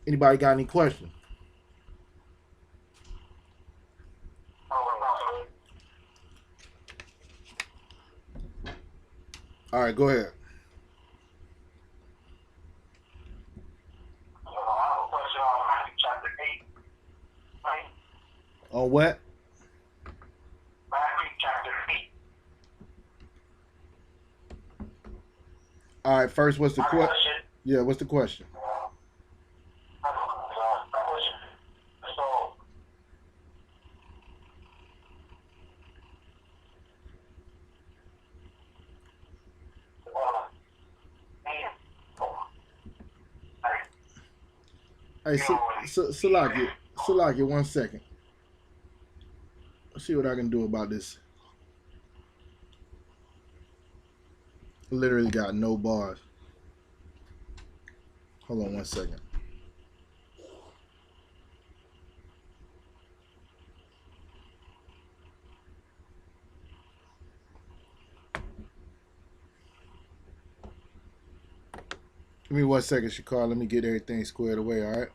Anybody got any questions? All right, go ahead. I have a question on Matthew chapter 8. Right? On what? Matthew chapter 8. All right, first, what's the My question? question. Yeah, what's the question? My question. So, Hey, Salaki, 1 second. Let's see what I can do about this. Literally got no bars. Hold on 1 second. Give me 1 second, Shakar. Let me get everything squared away, all right?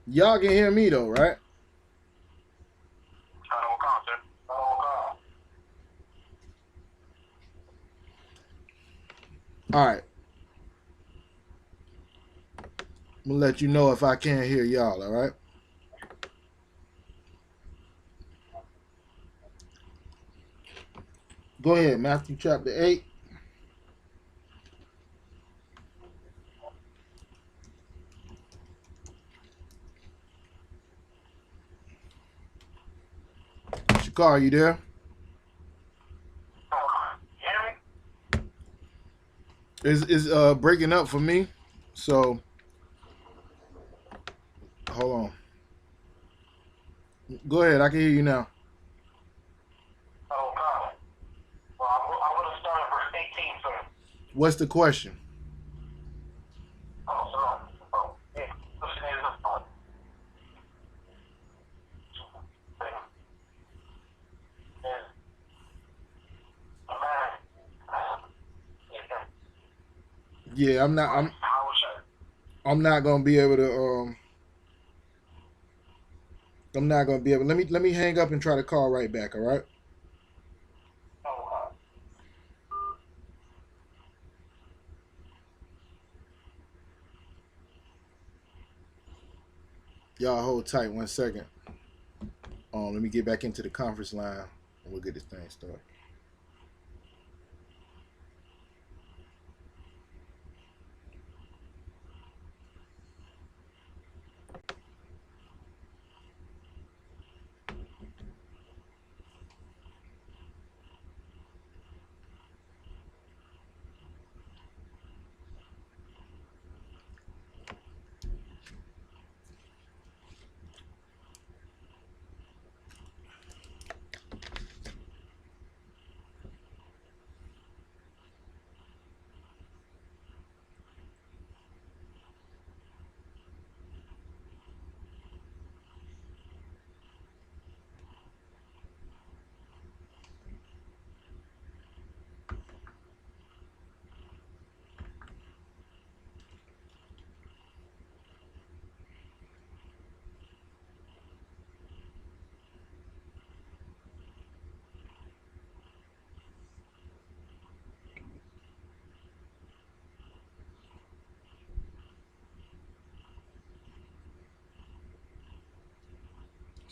Y'all can hear me, though, right? All right. I'm going to let you know if I can't hear y'all, all right? Go ahead, Matthew chapter 8. Shakar, you there? It's breaking up for me, so hold on. Go ahead, I can hear you now. Well, I'm going to start at verse 18, sir. What's the question? Yeah. Listen to this part. Yeah, I'm not gonna be able to I'm not gonna be able. Let me hang up and try to call right back. All right. Y'all hold tight 1 second. Let me get back into the conference line and we'll get this thing started.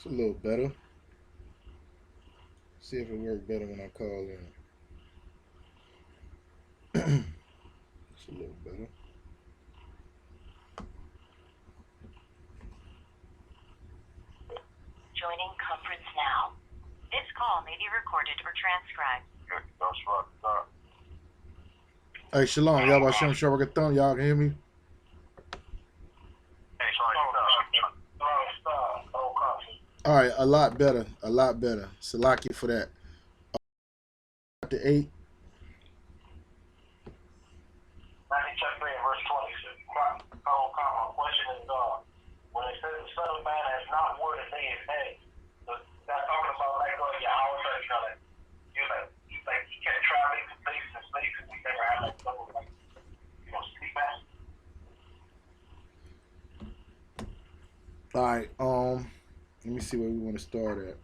It's a little better. See if it works better when I call in. It's a little better. Joining conference now. This call may be recorded or transcribed. Hey, Shalom. Y'all about Shem Shabbat. Y'all can hear me? All right, a lot better, a lot better. Salakia for that. Chapter 8. Matthew chapter 8, verse 20 says, my question is, when it says the Son of Man has not word to lay his head, that's talking about like your house, you kept traveling to places and places, you never had like double, sleep at. All right, let me see where we want to start at.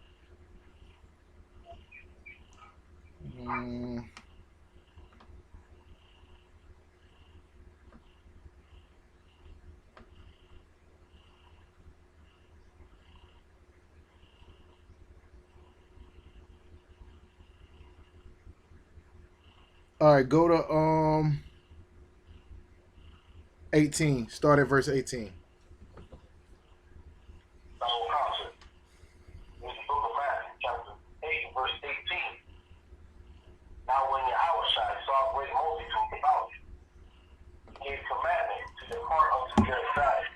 All right, go to 18. Start at verse 18. In the book of Matthew, chapter 8, verse 18. Now when Yahushua saw a great multitude about him, he gave commandment to depart unto their side.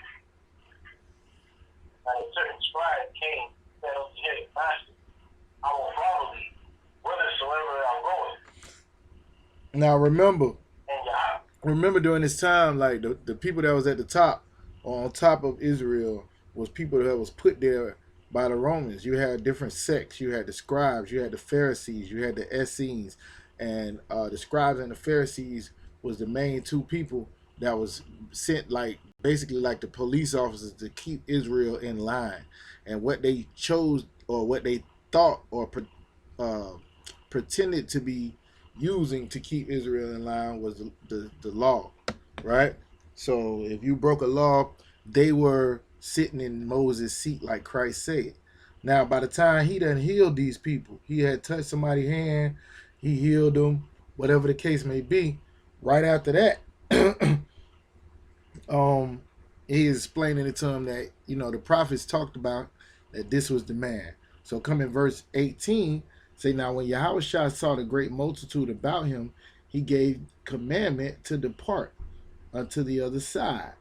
And a certain scribe came and said unto him, Master, I will follow thee whithersoever thou goest. Now remember during this time, like the people that was at the top, or on top of Israel, was people that was put there by the Romans. You had different sects. You had the scribes, you had the Pharisees, you had the Essenes, and the scribes and the Pharisees was the main two people that was sent, like basically like the police officers, to keep Israel in line. And what they chose, or what they thought, or pretended to be using to keep Israel in line, was the law, right? So if you broke a law, they were sitting in Moses' seat, like Christ said. Now, by the time he done healed these people, he had touched somebody's hand, he healed them, whatever the case may be. Right after that, he is explaining it to them that, the prophets talked about that this was the man. So come in verse 18, say, now when Yahushua saw the great multitude about him, he gave commandment to depart unto the other side.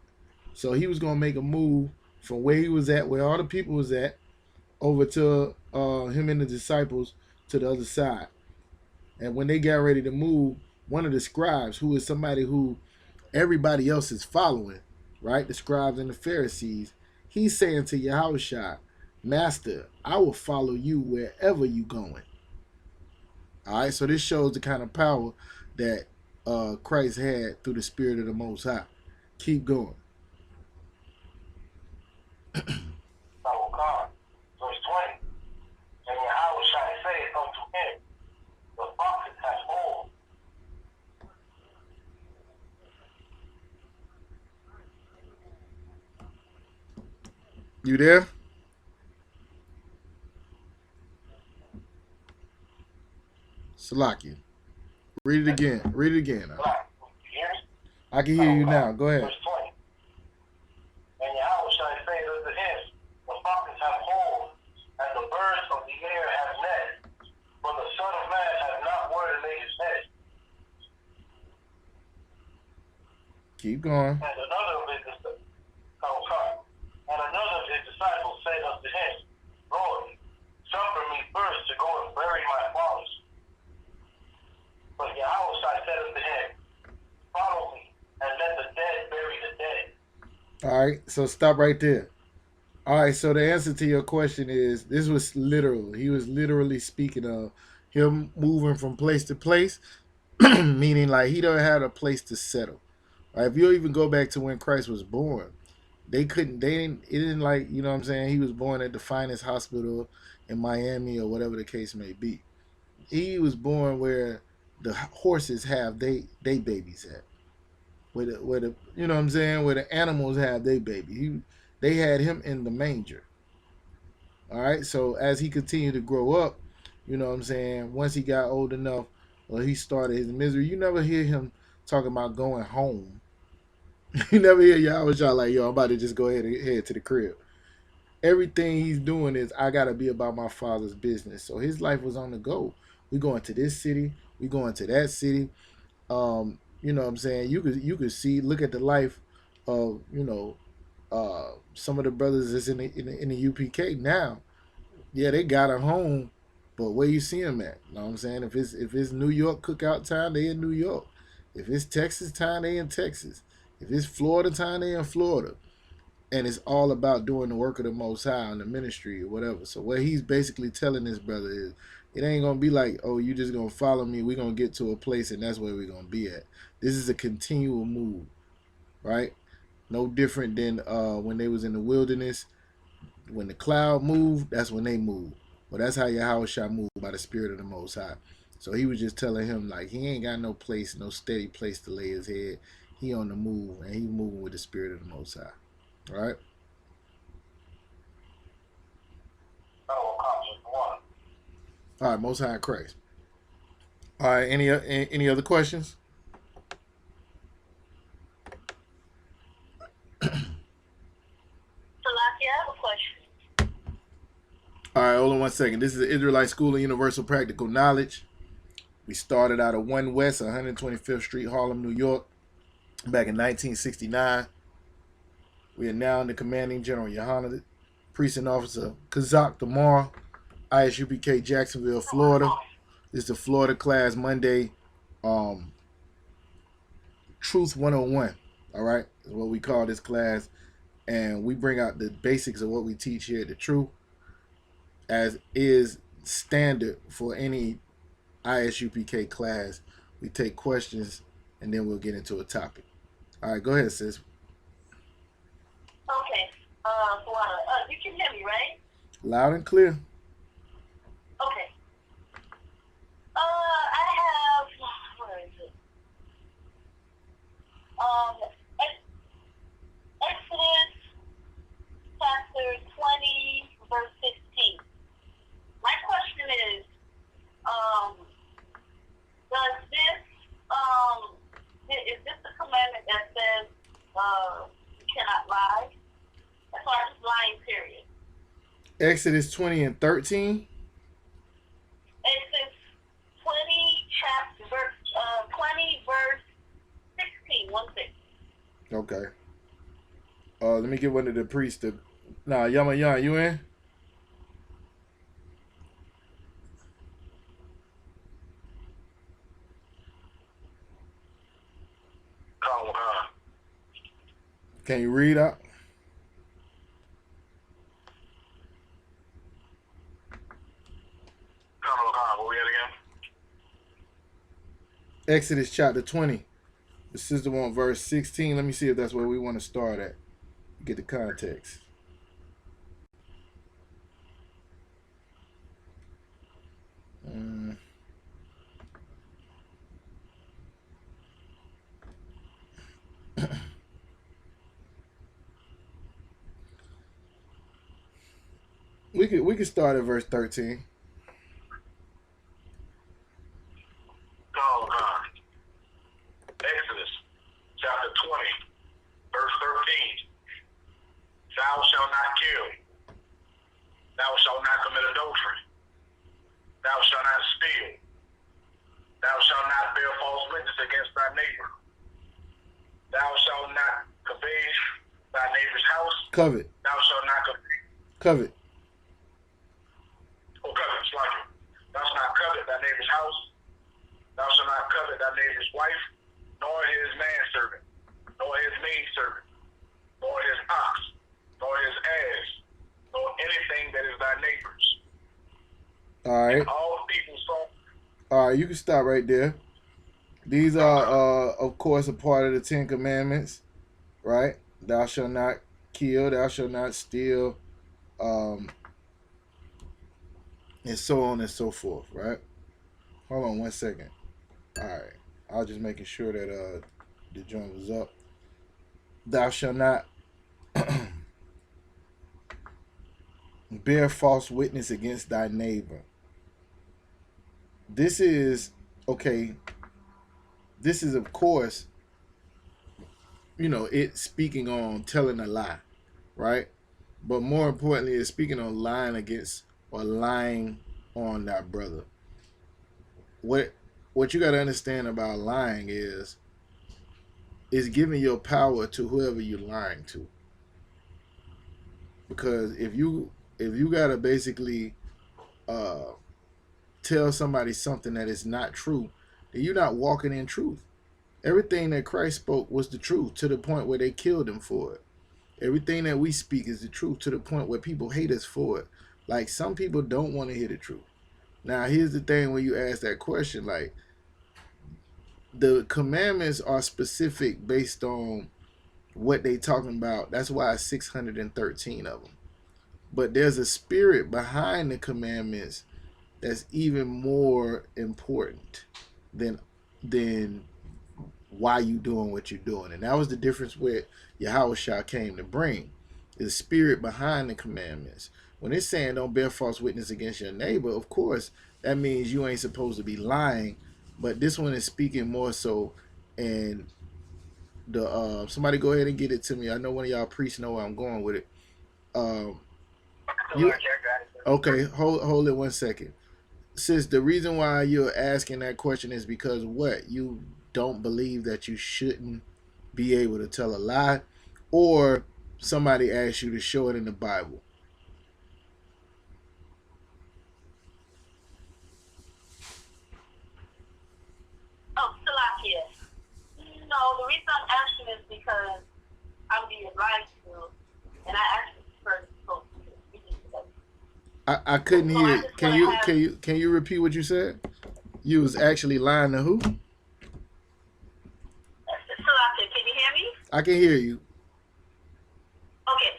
So he was going to make a move from where he was at, where all the people was at, over to him and the disciples to the other side. And when they got ready to move, one of the scribes, who is somebody who everybody else is following, right? The scribes and the Pharisees, he's saying to Yahushua, Master, I will follow you wherever you going. All right, so this shows the kind of power that Christ had through the Spirit of the Most High. Keep going. Verse 20. And Yahushua saith unto him, the foxes have holes. You there? Salakia. Read it again. Read it again. I can hear you now. Go ahead. Verse 20. And Yahushua saith unto him, the foxes have holes, and the birds of the air have nests, but the Son of Man has not where to lay his head. Keep going. And another of his disciples said unto him, Lord, suffer me first to go and bury my fathers. But Yahushua said unto him, follow me, and let the dead bury the dead. All right, so stop right there. All right, so the answer to your question is, this was literal. He was literally speaking of him moving from place to place, meaning like he don't have a place to settle. Right? If you even go back to when Christ was born, it didn't like, you know what I'm saying, he was born at the finest hospital in Miami or whatever the case may be. He was born where the horses have they babies at. Where the you know what I'm saying, where the animals have their baby. They had him in the manger. All right, so as he continued to grow up, you know what I'm saying, once he got old enough, or he started his misery, you never hear him talking about going home. You never hear Yahweh like, yo, I'm about to just go ahead and head to the crib. Everything he's doing is, I gotta be about my Father's business. So his life was on the go. We going to this city, we going to that city. You know what I'm saying? You could see, look at the life of, some of the brothers that's in the UPK now. Yeah, they got a home, but where you see them at? You know what I'm saying? If it's New York cookout time, they in New York. If it's Texas time, they in Texas. If it's Florida time, they in Florida. And it's all about doing the work of the Most High in the ministry or whatever. So what he's basically telling this brother is, it ain't gonna be like, oh, you just gonna follow me. We're gonna get to a place, and that's where we're gonna be at. This is a continual move, right? No different than when they was in the wilderness. When the cloud moved, that's when they moved. Well, that's how Yahweh shall move by the Spirit of the Most High. So he was just telling him like he ain't got no place, no steady place to lay his head. He on the move, and he moving with the Spirit of the Most High. All right. All right, Most High in Christ. All right, any other questions? Salaki, I have a question. All right, hold on 1 second. This is the Israelite School of Universal Practical Knowledge. We started out of 1 West, 125th Street, Harlem, New York, back in 1969. We are now in the Commanding General Yohanan, Precinct Officer Kazak Damar, ISUPK Jacksonville, Florida. This is the Florida class Monday, Truth 101. All right, is what we call this class, and we bring out the basics of what we teach here at the Truth, as is standard for any ISUPK class. We take questions and then we'll get into a topic. All right, go ahead, sis. Okay. You can hear me, right? Loud and clear. Okay. I have, where is it? Exodus chapter 20, verse 16. My question is, does this, is this the commandment that says, you cannot lie? As far as lying, period. Exodus 20 and 13. Exodus 20, chapter, verse, 20, verse 16, 1-6. Okay. Let me get one of the priests to. Nah, Yama, you in? Can you read out? What we had again? Exodus chapter 20. The sister want verse 16. Let me see if that's where we want to start at. Get the context. We could start at verse 13. Exodus chapter 20, verse 13. Thou shalt not kill. Thou shalt not commit adultery. Thou shalt not steal. Thou shalt not bear false witness against thy neighbor. Thou shalt not covet thy neighbor's house. Covet. Thou shalt not covet. Covet. Oh, covet, it's like it. Thou shalt not covet thy neighbor's house. Thou shalt not covet thy neighbor's wife, nor his manservant, nor his maidservant, nor his ox, nor his ass, nor anything that is thy neighbor's. All right. And all people saw. All right, you can stop right there. These are, of course, a part of the 10 Commandments, right? Thou shalt not kill, thou shalt not steal, and so on and so forth, right? Hold on 1 second. All right, I was just making sure that the joint was up. Thou shalt not bear false witness against thy neighbor. This is, okay, this is, of course, it speaking on telling a lie, right? But more importantly, it's speaking on lying against or lying on thy brother. What you got to understand about lying is giving your power to whoever you're lying to. Because if you got to basically uh, tell somebody something that is not true, then you're not walking in truth. Everything that Christ spoke was the truth to the point where they killed him for it. Everything that we speak is the truth to the point where people hate us for it. Like, some people don't want to hear the truth. Now, here's the thing when you ask that question, like, the commandments are specific based on what they talking about. That's why it's 613 of them. But there's a spirit behind the commandments that's even more important than why you doing what you're doing. And that was the difference with Yahushua came to bring. The spirit behind the commandments. When it's saying don't bear false witness against your neighbor, of course, that means you ain't supposed to be lying. But this one is speaking more so, and the somebody go ahead and get it to me. I know one of y'all priests know where I'm going with it. You okay? Hold it 1 second. Sis, the reason why you're asking that question is because what? You don't believe that you shouldn't be able to tell a lie, or somebody asked you to show it in the Bible? Oh, Salakia. No, the reason I'm asking is because I'm being lied to, and I actually prefer to go to the speaking to them. I couldn't hear. Can you repeat what you said? You was actually lying to who? Salakia, can you hear me? I can hear you. Okay.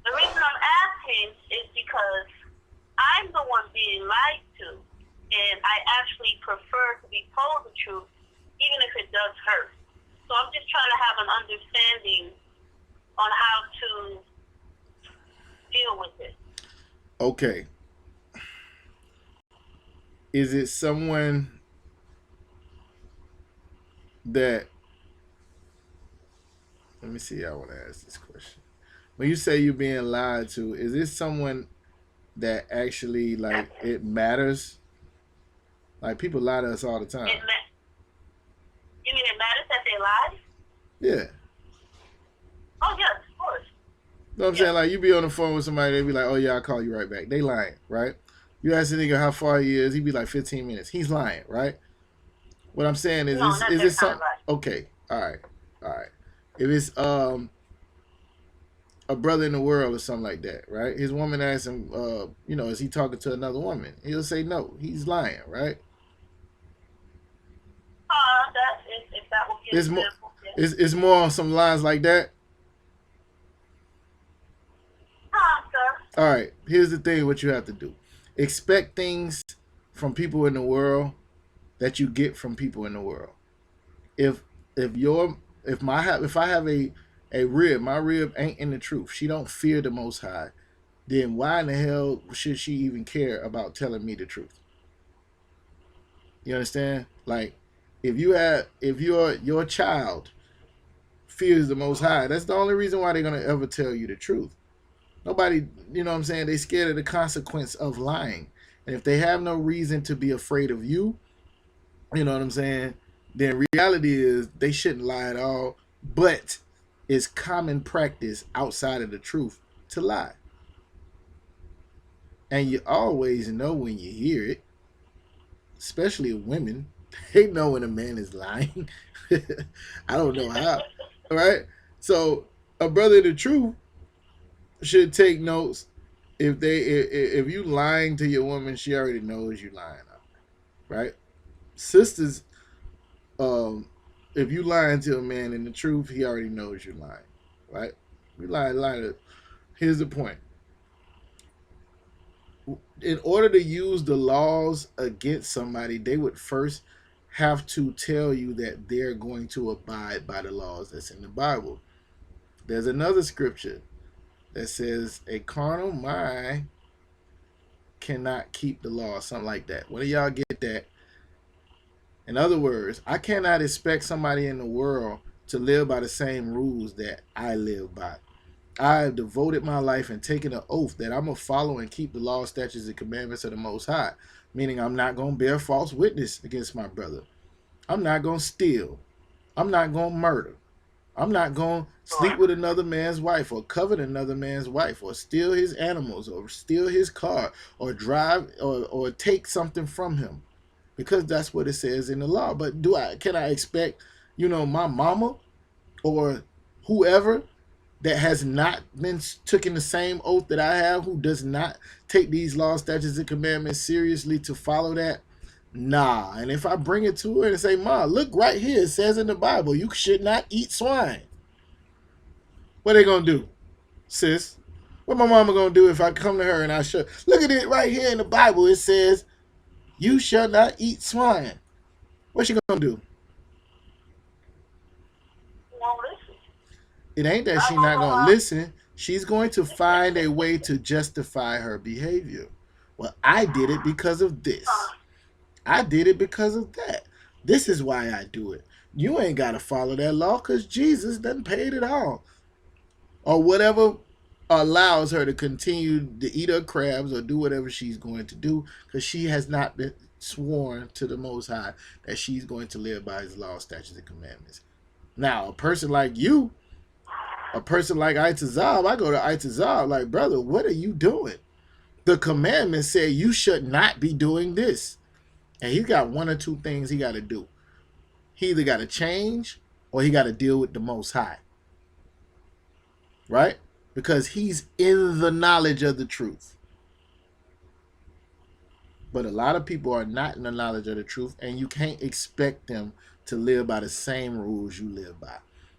The reason I'm asking is because I'm the one being lied to, and I actually prefer to be told the truth, even if it does hurt. So I'm just trying to have an understanding on how to deal with it. Okay. Is it someone that, let me see, I want to ask this question. When you say you're being lied to, is this someone that actually, like, it matters? Like, people lie to us all the time. You mean it matters that they lie? Yeah. Oh, yes, of course. You know what I'm saying? Like, you be on the phone with somebody, they be like, oh, yeah, I'll call you right back. They lying, right? You ask the nigga how far he is, he be like 15 minutes. He's lying, right? What I'm saying is, No, is this something? Right. Okay, all right. If it's a brother in the world or something like that, right? His woman asks him, is he talking to another woman? He'll say no. He's lying, right? If that will give It's more. It's more on some lines like that. Sir. All right. Here's the thing: what you have to do. Expect things from people in the world that you get from people in the world. If I have a rib, my rib ain't in the truth. She don't fear the Most High. Then why in the hell should she even care about telling me the truth? You understand? Like, if your child fears the Most High, that's the only reason why they're gonna ever tell you the truth. Nobody, you know what I'm saying? They scared of the consequence of lying. And if they have no reason to be afraid of you, you know what I'm saying? Then reality is they shouldn't lie at all. But it's common practice outside of the truth to lie. And you always know when you hear it, especially women. They know when a man is lying. I don't know how. Right? So a brother in the truth should take notes. If you lying to your woman, she already knows you lying. Right? Sisters, if you lying to a man in the truth, he already knows you're lying. Right? You lie. Here's the point. In order to use the laws against somebody, they would first have to tell you that they're going to abide by the laws that's in the Bible. There's another scripture that says a carnal mind cannot keep the law, something like that. When do y'all get that? In other words, I cannot expect somebody in the world to live by the same rules that I live by. I have devoted my life and taken an oath that I'm going to follow and keep the law, statutes, and commandments of the Most High. Meaning I'm not going to bear false witness against my brother. I'm not going to steal. I'm not going to murder. I'm not going to sleep with another man's wife or covet another man's wife or steal his animals or steal his car or drive or take something from him, because that's what it says in the law. But can I expect, my mama or whoever that has not been taken the same oath that I have, who does not take these laws, statutes, and commandments seriously to follow that? Nah. And if I bring it to her and say, Ma, look right here, it says in the Bible, you should not eat swine. What are they going to do, sis? What my mama going to do if I come to her and I show, look at it right here in the Bible, it says, you shall not eat swine. What's she going to do? Won't listen. It ain't that she's not going to listen. She's going to find a way to justify her behavior. Well, I did it because of this. I did it because of that. This is why I do it. You ain't got to follow that law because Jesus done paid it all. Or whatever allows her to continue to eat her crabs or do whatever she's going to do, because she has not been sworn to the Most High that she's going to live by his law, statutes, and commandments. Now, a person like you, a person like Itazab, I go to Itazab like, brother, what are you doing? The commandments say you should not be doing this. And he's got one or two things he got to do. He either got to change or he got to deal with the Most High. Right? Because he's in the knowledge of the truth. But a lot of people are not in the knowledge of the truth, and you can't expect them to live by the same rules you live by.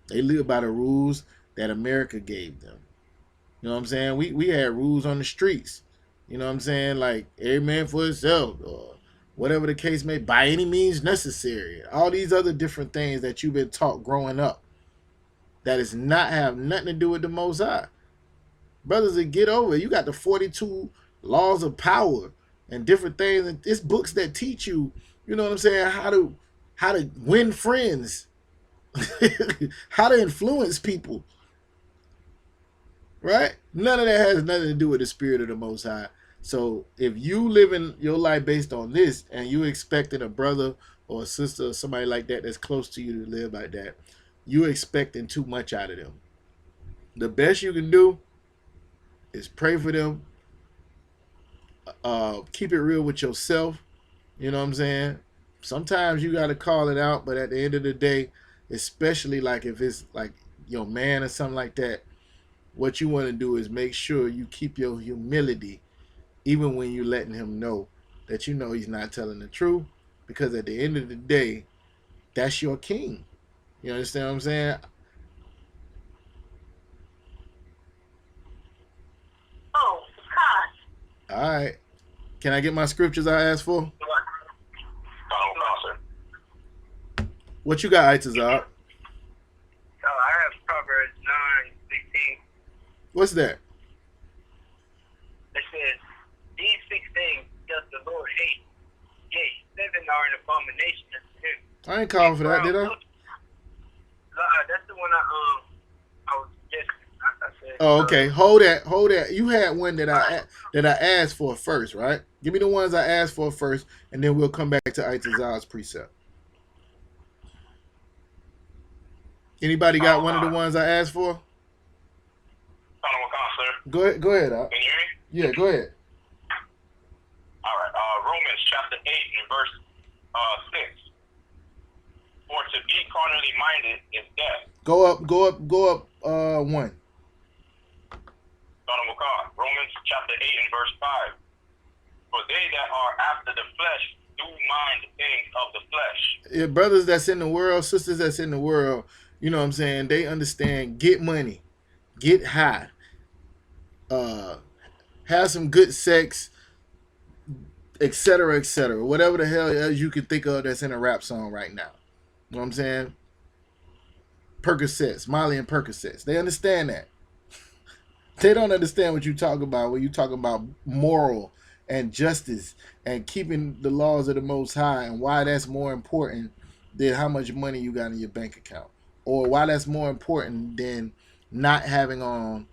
They live by the rules that America gave them. You know what I'm saying? We had rules on the streets. You know what I'm saying? Like, every man for himself, or whatever the case may be, by any means necessary. All these other different things that you've been taught growing up that is not have nothing to do with the Most High. Brothers, that get over it. You got the 42 laws of power and different things. And it's books that teach you, you know what I'm saying, how to win friends, how to influence people. Right? None of that has nothing to do with the spirit of the Most High. So if you living your life based on this and you expecting a brother or a sister or somebody like that that's close to you to live like that, you expecting too much out of them. The best you can do is pray for them. Keep it real with yourself. You know what I'm saying? Sometimes you got to call it out, but at the end of the day, especially like if it's like your man or something like that, what you want to do is make sure you keep your humility even when you're letting him know that you know he's not telling the truth, because at the end of the day, that's your king. You understand what I'm saying? Oh, God. All right. Can I get my scriptures I asked for? What you got, Itazab? I have Proverbs 9:16. What's that? It says, "These 6 things does the Lord hate. Yea, 7 are an abomination unto him." I ain't calling for that, did I? That's the one I was just I said. Oh, okay. Hold that. You had one that I asked for first, right? Give me the ones I asked for first, and then we'll come back to Itazab's precept. Anybody got one of the ones I asked for? Go ahead. Can you hear me? Yeah, go ahead. All right. Romans chapter 8 and verse 6. For to be carnally minded is death. Go up. One. Romans chapter 8 and verse 5. For they that are after the flesh do mind the things of the flesh. Yeah, brothers that's in the world, sisters that's in the world, you know what I'm saying, they understand get money, get high, have some good sex, etc., etc. Whatever the hell else you can think of that's in a rap song right now. You know what I'm saying? Percocets, Molly and Percocets. They understand that. They don't understand what you talk about when you talk about moral and justice and keeping the laws of the Most High, and why that's more important than how much money you got in your bank account, or why that's more important than not having on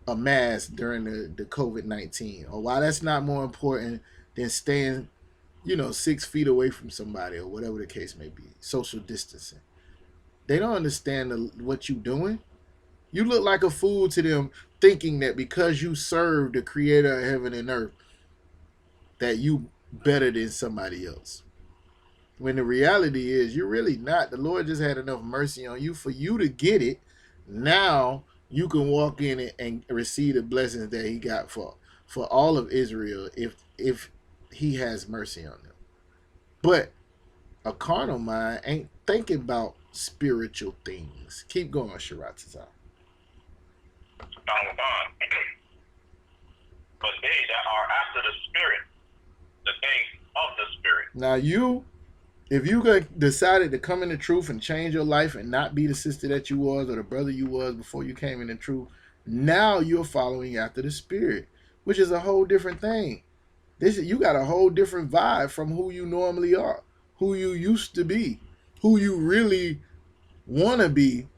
a mask during the COVID-19, or why that's not more important than staying, 6 feet away from somebody, or whatever the case may be, social distancing. They don't understand what you doing. You look like a fool to them, thinking that because you serve the creator of heaven and earth, that you better than somebody else. When the reality is you're really not. The Lord just had enough mercy on you for you to get it. Now you can walk in it and receive the blessings that he got for all of Israel if he has mercy on them. But a carnal mind ain't thinking about spiritual things. Keep going, Sharatazah. But they that are after the Spirit, the things of the Spirit. Now if you decided to come in the truth and change your life and not be the sister that you was or the brother you was before you came in the truth, now you're following after the Spirit, which is a whole different thing. You got a whole different vibe from who you normally are, who you used to be, who you really want to be,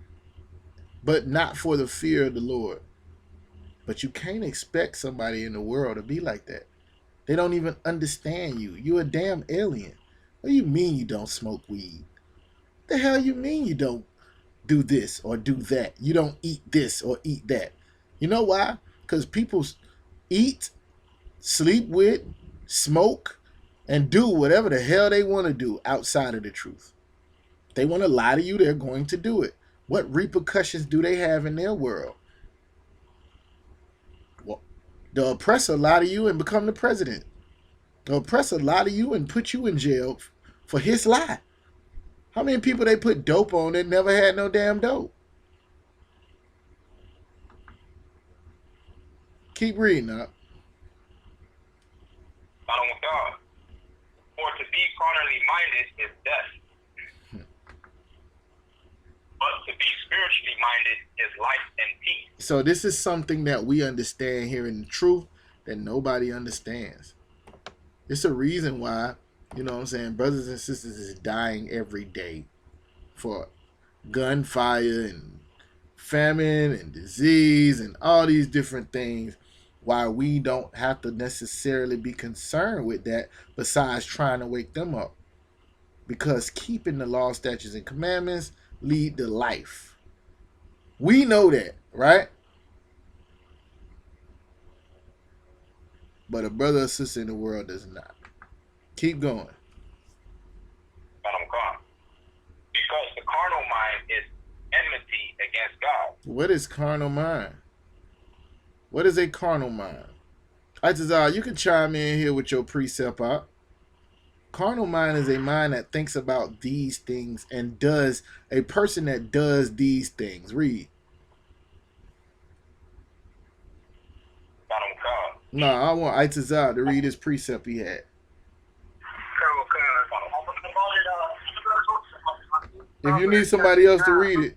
but not for the fear of the Lord. But you can't expect somebody in the world to be like that. They don't even understand you. You're a damn alien. What do you mean you don't smoke weed? The hell you mean you don't do this or do that? You don't eat this or eat that. You know why? Because people eat, sleep with, smoke, and do whatever the hell they want to do outside of the truth. They want to lie to you, they're going to do it. What repercussions do they have in their world? Well, the oppressor lie to you and become the president. The oppressor lie to you and put you in jail for his lie. How many people they put dope on that never had no damn dope? Keep reading up. God. For to be carnally minded is death. But to be spiritually minded is life and peace. So this is something that we understand here in the truth that nobody understands. It's a reason why, you know what I'm saying, brothers and sisters is dying every day for gunfire and famine and disease and all these different things, why we don't have to necessarily be concerned with that besides trying to wake them up. Because keeping the law, statutes, and commandments lead to life. We know that, right? But a brother or sister in the world does not. Keep going. Because the carnal mind is enmity against God. What is carnal mind? What is a carnal mind? Itazar, you can chime in here with your precept out. Carnal mind is a mind that thinks about these things and does, a person that does these things. Read. No, I want Itazar to read his precept he had. If you need somebody else to read it,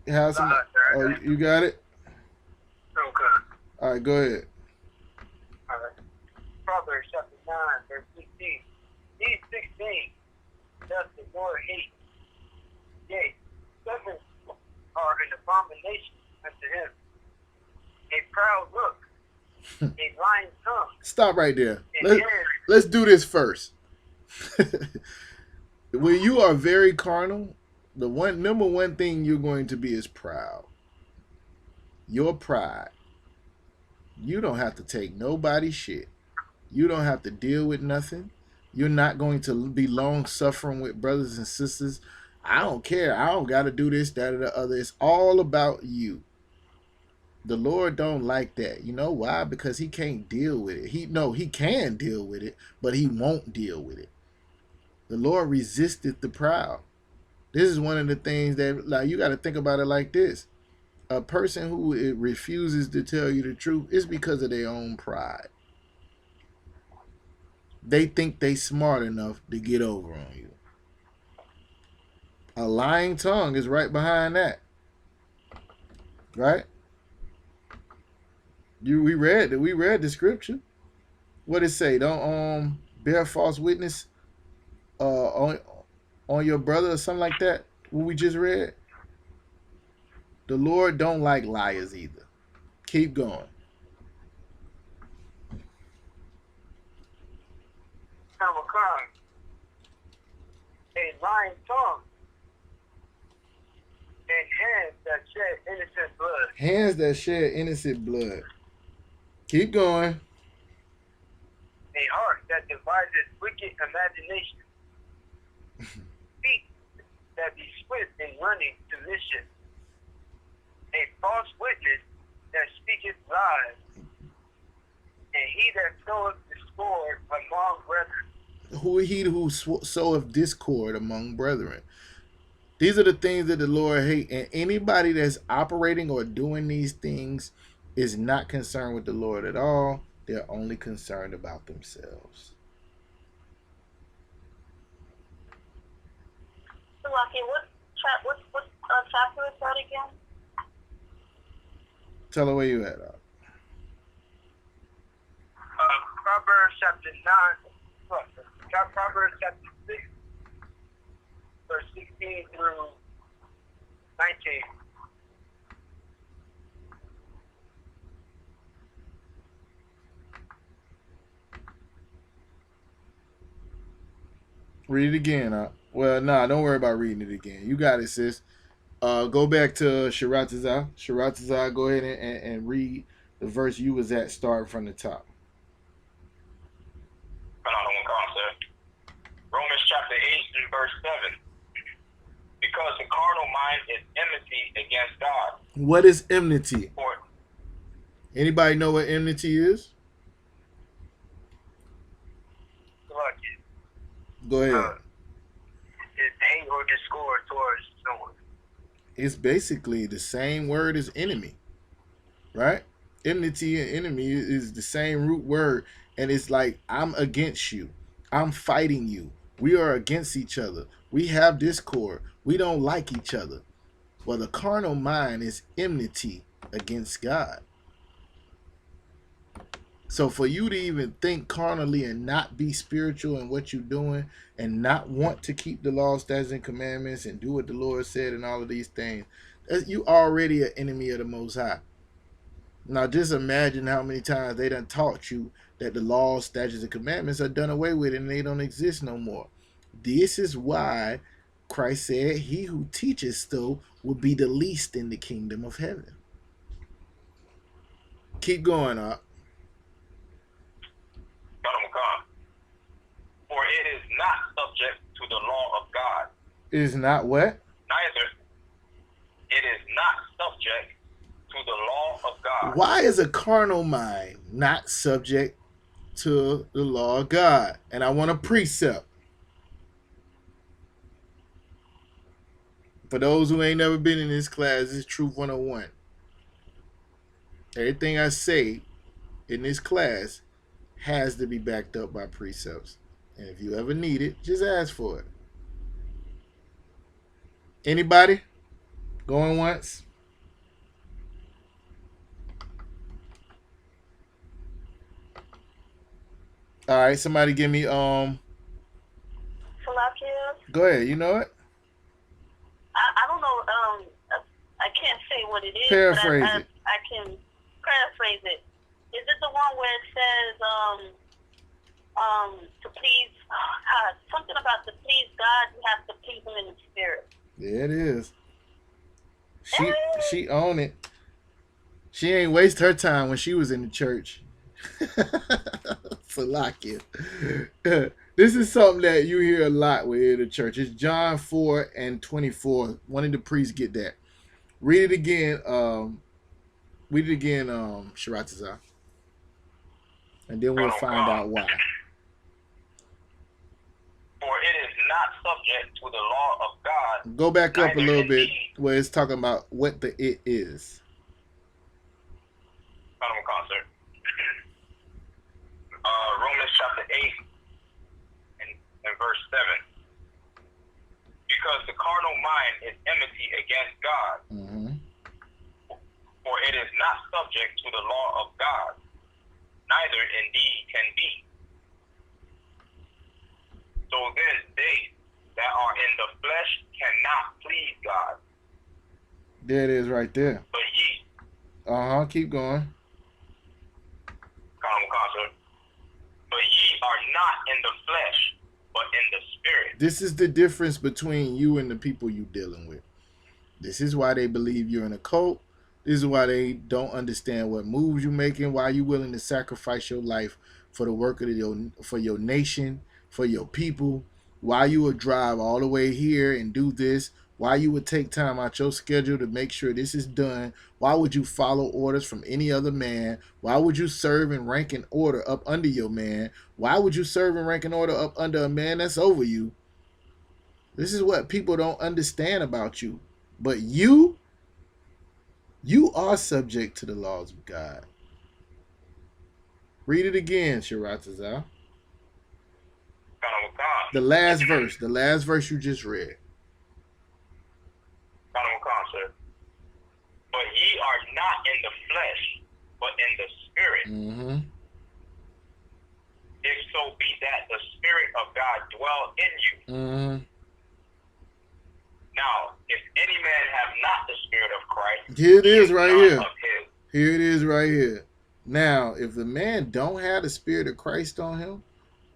have some. Oh, you got it? Okay. All right, go ahead. All right. Proverbs chapter 9, verse 16. These 16 does the Lord hate. Yea, 7 are an abomination unto him. A proud look, a lying tongue. Stop right there. Let's do this first. When you are very carnal, the number one thing you're going to be is proud. Your pride. You don't have to take nobody's shit. You don't have to deal with nothing. You're not going to be long suffering with brothers and sisters. I don't care. I don't got to do this, that, or the other. It's all about you. The Lord don't like that. You know why? Because he can't deal with it. He can deal with it, but he won't deal with it. The Lord resisted the proud. This is one of the things that, like, you got to think about it like this. A person who refuses to tell you the truth is because of their own pride. They think they smart enough to get over on you. A lying tongue is right behind that. Right? We read the scripture. What it say? Don't bear false witness on your brother or something like that. What we just read. The Lord don't like liars either. Keep going. A lying tongue shed innocent blood. Hands that shed innocent blood. Keep going. A heart that devises wicked imagination. Feet that be swift in running to mischief. A false witness that speaketh lies. And he that soweth discord among brethren. Who he who soweth discord among brethren. These are the things that the Lord hates. And anybody that's operating or doing these things is not concerned with the Lord at all. They're only concerned about themselves. So, Lucky, what chapter is that again? Tell her where you at. Proverbs chapter 9. Proverbs chapter 6, verse 16 through 19. Read it again. Well, nah, don't worry about reading it again. You got it, sis. Go back to Sharatazah. Sharatazah, go ahead and read the verse you was at, starting from the top. Romans chapter 8 and verse 7. Because the carnal mind is enmity against God. What is enmity? For Anybody know what enmity is? Go ahead. It's anger or discord towards someone. It's basically the same word as enemy, right? Enmity and enemy is the same root word, and it's like, I'm against you. I'm fighting you. We are against each other. We have discord. We don't like each other. Well, the carnal mind is enmity against God. So for you to even think carnally and not be spiritual in what you're doing and not want to keep the law, statutes, and commandments and do what the Lord said and all of these things, you already an enemy of the Most High. Now just imagine how many times they done taught you that the laws, statutes, and commandments are done away with and they don't exist no more. This is why Christ said, he who teaches so will be the least in the kingdom of heaven. Keep going, up. For it is not subject to the law of God. It is not what? Neither. It is not subject to the law of God. Why is a carnal mind not subject to the law of God? And I want a precept. For those who ain't never been in this class, this is Truth 101. Everything I say in this class has to be backed up by precepts. And if you ever need it, just ask for it. Anybody? Going once? All right, somebody give me Salakia? Go ahead, you know it? I don't know, I can't say what it is. Paraphrase but it. I can paraphrase it. Is it the one where it says, to please, something about to please God, you have to please him in the spirit? There it is. She own it. She ain't waste her time when she was in the church. Salakia. This is something that you hear a lot with the church. It's John 4 and 24. One of the priests get that. Read it again. Sharatazah. And then we'll find out why. For it is not subject to the law of God. Go back up a little bit where it's talking about what the it is. Romans chapter 8 and verse 7. Because the carnal mind is enmity against God. Mm-hmm. For it is not subject to the law of God, neither indeed can be. So then they that are in the flesh cannot please God. There it is right there. But ye. Keep going. But ye are not in the flesh, but in the spirit. This is the difference between you and the people you dealing with. This is why they believe you're in a cult. This is why they don't understand what moves you're making, why you're willing to sacrifice your life for the work of for your nation, for your people, why you would drive all the way here and do this, why you would take time out your schedule to make sure this is done, why would you follow orders from any other man, why would you serve and rank and order up under your man, why would you serve and rank and order up under a man that's over you. This is what people don't understand about you. But you are subject to the laws of God. Read it again, Sharatazar. The last verse you just read. Sir. But ye are not in the flesh, but in the spirit. Mm-hmm. If so be that the Spirit of God dwell in you. Mm-hmm. Now, if any man have not the Spirit of Christ, Here it is right none here. of his. Here it is right here. Now, if the man don't have the Spirit of Christ on him,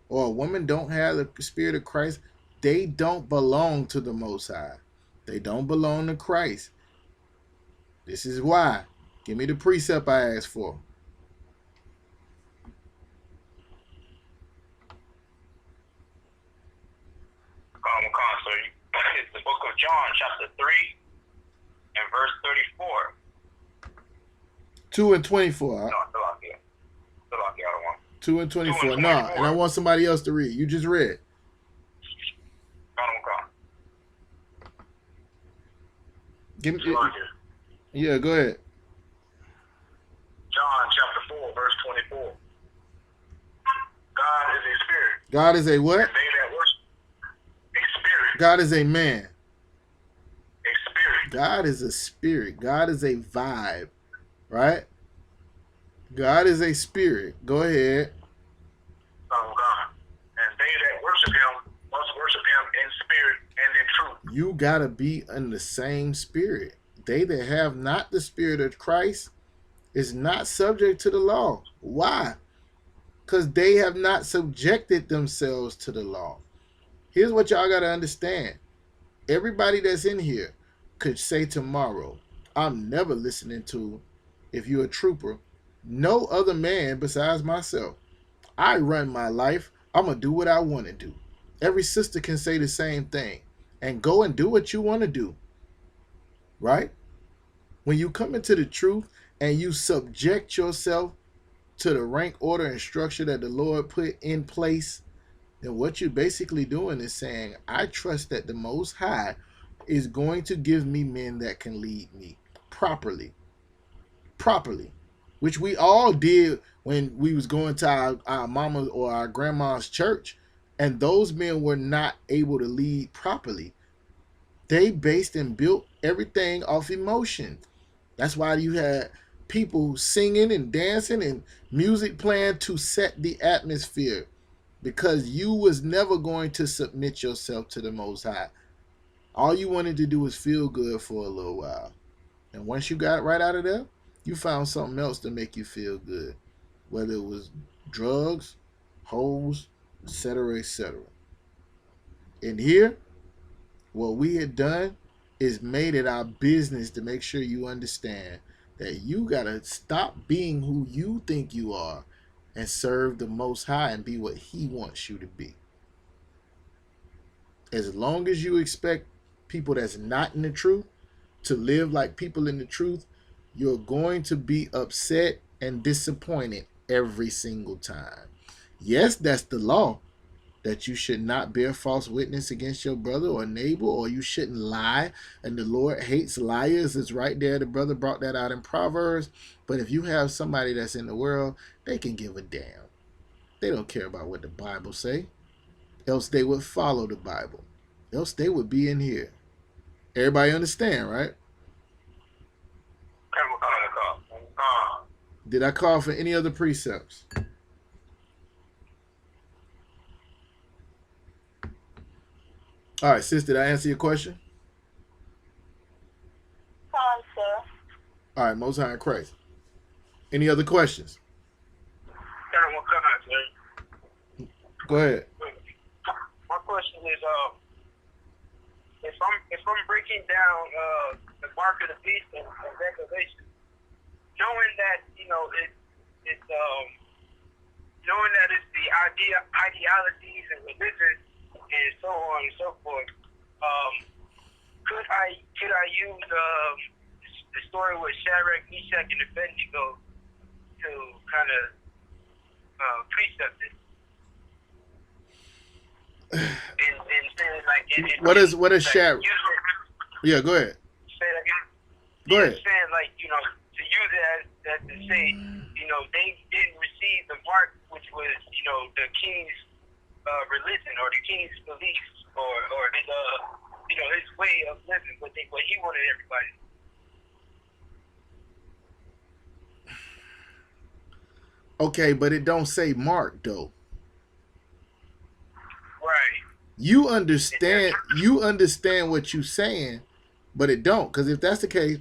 or a woman don't have the Spirit of Christ, they don't belong to the Most High. They don't belong to Christ. This is why. Give me the precept I asked for. It's the book of John, chapter 3, and verse 34. 2 and 24. No, still out here. Still out here, I don't want. 2 and 24. 2 and No, 24. and I want somebody else to read. You just read. Give me. Yeah, go ahead. John chapter 4, verse 24. God is a spirit. God is a what? And they that worship a spirit. God is a man. A spirit. God is a spirit. God is a vibe. Right? God is a spirit. Go ahead. Son of God. And they that worship him must worship him in spirit and in truth. You gotta be in the same spirit. They that have not the Spirit of Christ is not subject to the law. Why? Because they have not subjected themselves to the law. Here's what y'all gotta understand. Everybody that's in here could say tomorrow, I'm never listening to, if you're a trooper, no other man besides myself. I run my life. I'm gonna do what I want to do. Every sister can say the same thing and go and do what you want to do. Right? When you come into the truth and you subject yourself to the rank, order, and structure that the Lord put in place, then what you're basically doing is saying, I trust that the Most High is going to give me men that can lead me properly. Properly. Which we all did when we was going to our mama or our grandma's church, and those men were not able to lead properly. They based and built everything off emotion. That's why you had people singing and dancing and music playing to set the atmosphere, because you was never going to submit yourself to the Most High. All you wanted to do was feel good for a little while. And once you got right out of there, you found something else to make you feel good, whether it was drugs, hoes, etc., etc. And here, what we had done is made it our business to make sure you understand that you got to stop being who you think you are and serve the Most High and be what He wants you to be. As long as you expect people that's not in the truth to live like people in the truth, you're going to be upset and disappointed every single time. Yes, that's the law, that you should not bear false witness against your brother or neighbor, or you shouldn't lie, and the Lord hates liars. It's right there. The brother brought that out in Proverbs. But if you have somebody that's in the world, they can give a damn. They don't care about what the Bible say, else they would follow the Bible, else they would be in here. Everybody understand, right? Did I call for any other precepts? All right, sis, did I answer your question? Fine, sir. All right, Most High in Christ. Any other questions? Go ahead. My question is, if I'm breaking down mark of the beast and Revelation, knowing that it's knowing that it's the ideologies and religion and so on and so forth. Could I use the story with Shadrach, Meshach, and Abednego to kind of precept it? And saying like What is Shadrach? Yeah, go ahead. Say that again. Go ahead. Saying like to use it as to say they didn't receive the mark, which was the king's religion or the king's beliefs or his his way of living, what he wanted everybody. Okay, but it don't say mark though. Right. You understand what you're saying, but it don't. Because if that's the case,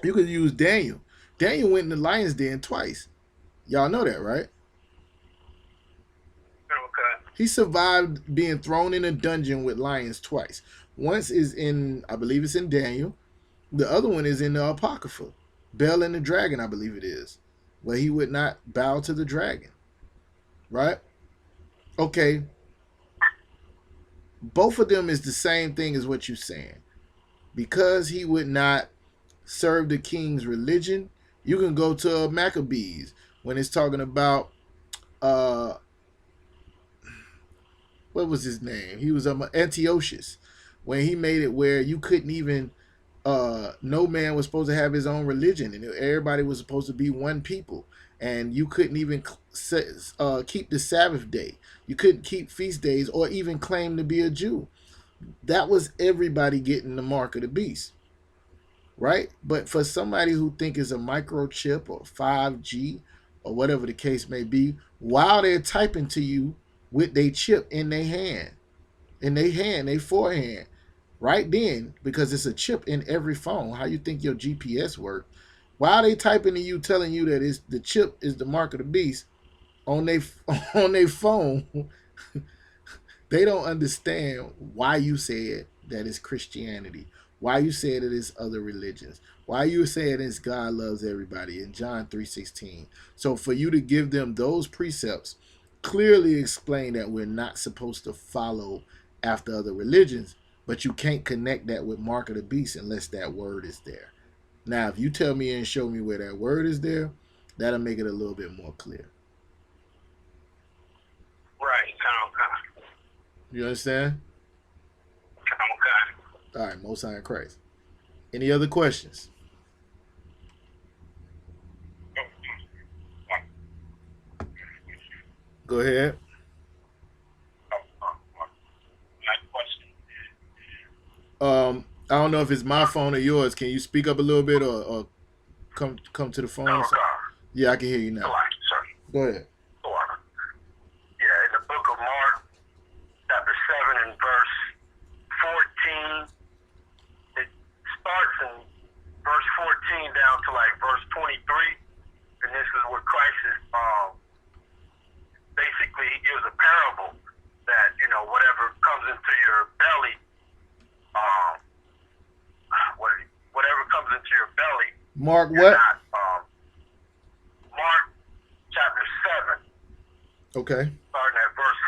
you could use Daniel. Daniel went in the lion's den twice. Y'all know that, right? Okay. He survived being thrown in a dungeon with lions twice. Once is in, I believe it's in Daniel. The other one is in the Apocrypha. Bel and the Dragon, I believe it is. Where he would not bow to the dragon. Right? Okay. Both of them is the same thing as what you're saying. Because he would not serve the king's religion, you can go to Maccabees when it's talking about what was his name? He was Antiochus, when he made it where you couldn't even no man was supposed to have his own religion, and everybody was supposed to be one people, and you couldn't even keep the Sabbath day. You couldn't keep feast days or even claim to be a Jew. That was everybody getting the mark of the beast, right? But for somebody who think it's a microchip or 5G or whatever the case may be, while they're typing to you with their chip in their hand, their forehand, right then, because it's a chip in every phone. How you think your GPS work? While they typing to you, telling you that it's the chip is the mark of the beast on their phone, they don't understand why you said that it's Christianity, why you said it is other religions, why you said it's God loves everybody in John 3:16. So for you to give them those precepts, clearly explain that we're not supposed to follow after other religions, but you can't connect that with mark of the beast unless that word is there. Now, if you tell me and show me where that word is there, that'll make it a little bit more clear. Right. Okay. You understand? Okay. All right, Most High in Christ. Any other questions? Go ahead. I don't know if it's my phone or yours. Can you speak up a little bit or come to the phone? Yeah, I can hear you now. Go ahead. Yeah, in the book of Mark, chapter 7 and verse 14, it starts in verse 14 down to like verse 23, and this is where Christ is, basically he gives a parable that, whatever comes into your belly, whatever comes into your belly. Mark what? Mark chapter 7. Okay. Starting at verse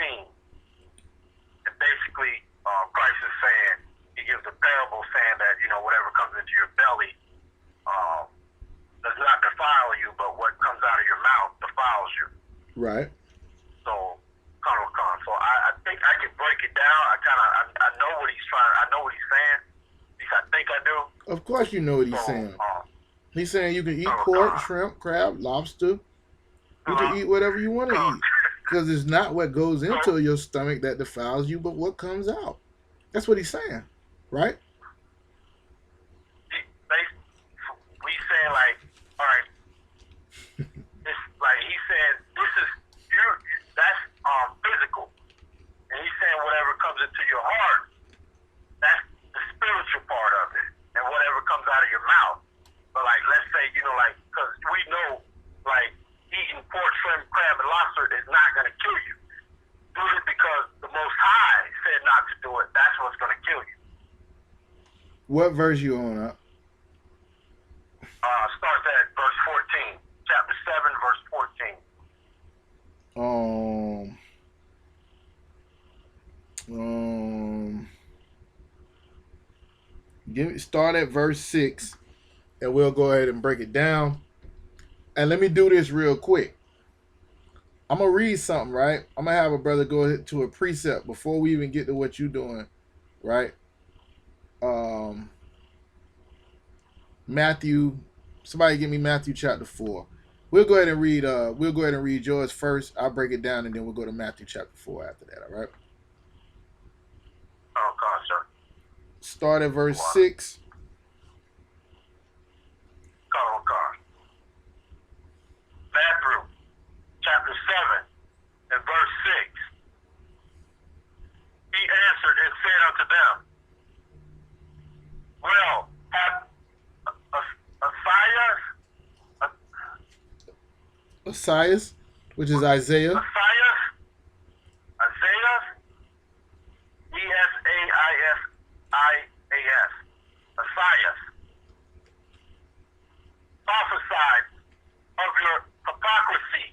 14. And basically, Christ is saying, he gives a parable saying that, whatever comes into your belly does not defile you, but what comes out of your mouth defiles you. Right. So, so I think I can break it down. I know what he's trying, I know what he's saying. At least I think I do. Of course you know what he's saying. He's saying you can eat pork, shrimp, crab, lobster. You can eat whatever you want to eat. Because it's not what goes into your stomach that defiles you, but what comes out. That's what he's saying. Right? We saying like, all right, it's like he's saying this is that's physical, and he's saying whatever comes into your heart, that's the spiritual part of it, and whatever comes out of your mouth. But like, let's say because we know like eating pork, shrimp, crab, and lobster is not going to kill you. Do it because the Most High said not to do it. That's what's going to kill you. What verse you on? Starts at verse 14. Chapter 7, verse 14. Start at verse 6, and we'll go ahead and break it down. And let me do this real quick. I'm gonna read something, right? I'm gonna have a brother go to a precept before we even get to what you're doing, right? Matthew. Somebody give me Matthew chapter 4. We'll go ahead and read. We'll go ahead and read yours first. I'll break it down, and then we'll go to Matthew chapter 4 after that. All right. Oh, God, sir. Start at verse 6. Oh, God. Matthew chapter 7 and verse 6. He answered and said unto them, well, have Esaias, which is Isaiah. Isaiah, E-S-A-I-S-I-A-S, Esaias, prophesied of your hypocrisy,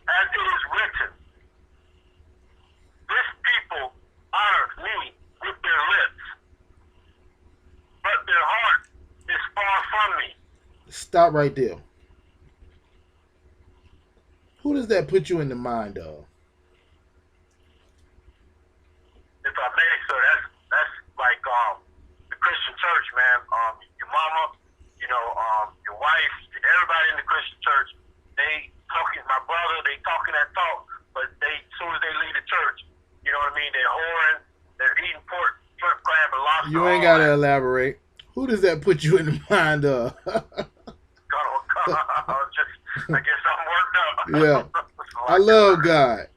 as it is written, this people honor me with their lips, but their heart is far from me. Stop right there. Who does that put you in the mind of? If I may, sir, that's like the Christian church, man. Your mama, your wife, everybody in the Christian church, they talking. My brother, they talking that talk, but as soon as they leave the church, you know what I mean? They're whoring, they're eating pork, shrimp, crab, and lobster. You ain't gotta elaborate. Who does that put you in the mind of? I guess I'm worked up. Yeah. I love God.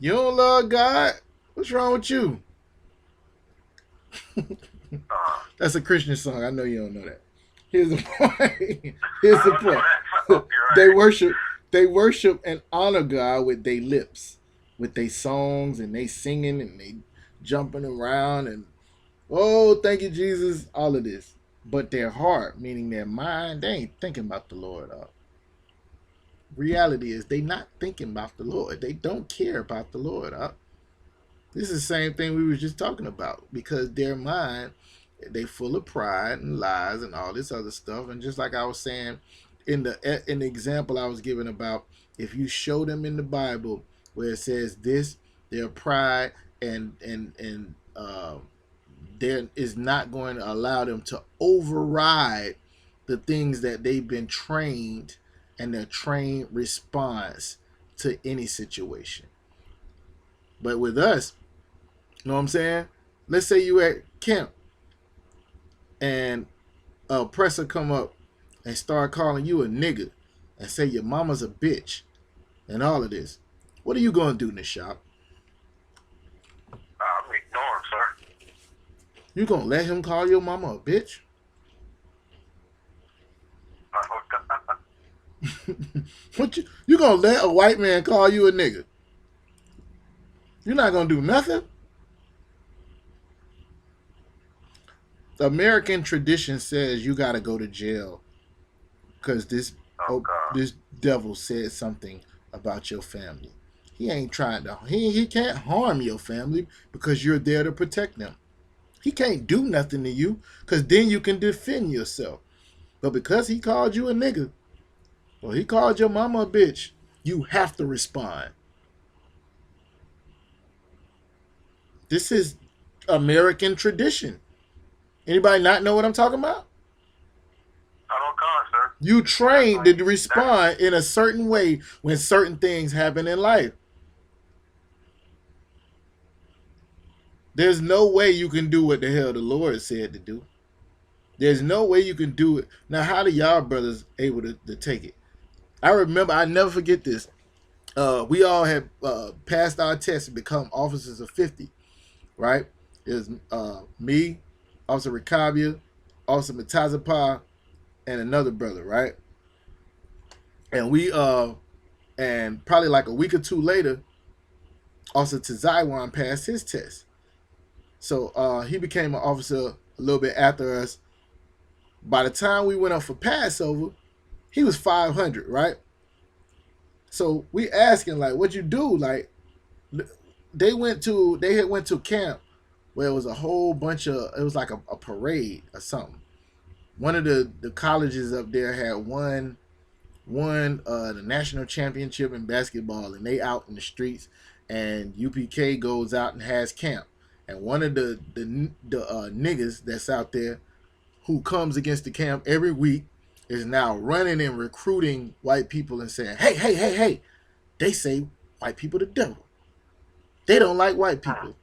You don't love God? What's wrong with you? That's a Christian song. I know you don't know that. Here's the point. Here's the point. They worship and honor God with their lips, with their songs, and they singing and they jumping around and oh, thank you, Jesus, all of this. But their heart, meaning their mind, they ain't thinking about the Lord. Reality is they not thinking about the Lord. They don't care about the Lord. This is the same thing we were just talking about, because their mind, they full of pride and lies and all this other stuff. And just like I was saying in the example I was giving about, if you show them in the Bible where it says this, their pride and there is not going to allow them to override the things that they've been trained and their trained response to any situation. But with us, you know what I'm saying? Let's say you at camp and a oppressor come up and start calling you a nigga and say your mama's a bitch and all of this. What are you going to do, Nishab? I'm ignoring, sir. You going to let him call your mama a bitch? What you gonna let a white man call you a nigga? You're not gonna do nothing? The American tradition says you gotta go to jail because this devil said something about your family. He ain't trying to. He can't harm your family because you're there to protect them. He can't do nothing to you because then you can defend yourself. But because he called you a nigga, or he called your mama a bitch, you have to respond. This is American tradition. Anybody not know what I'm talking about? I don't call, sir. You trained to respond in a certain way when certain things happen in life. There's no way you can do what the hell the Lord said to do. There's no way you can do it. Now, how do y'all brothers able to take it? I remember, I never forget this. We all had passed our test and become officers of 50, right? It was me, Officer Ricabia, Officer Matazapa, and another brother, right? And we, and probably like a week or two later, Officer Tazaiwan passed his test. So he became an officer a little bit after us. By the time we went up for Passover, he was 500, right? So we asking like, what'd you do? Like, they had went to camp where it was a whole bunch of, it was like a parade or something. One of the colleges up there had won the national championship in basketball, and they out in the streets, and UPK goes out and has camp, and one of the niggas that's out there who comes against the camp every week is now running and recruiting white people and saying, hey, they say white people the devil. They don't like white people.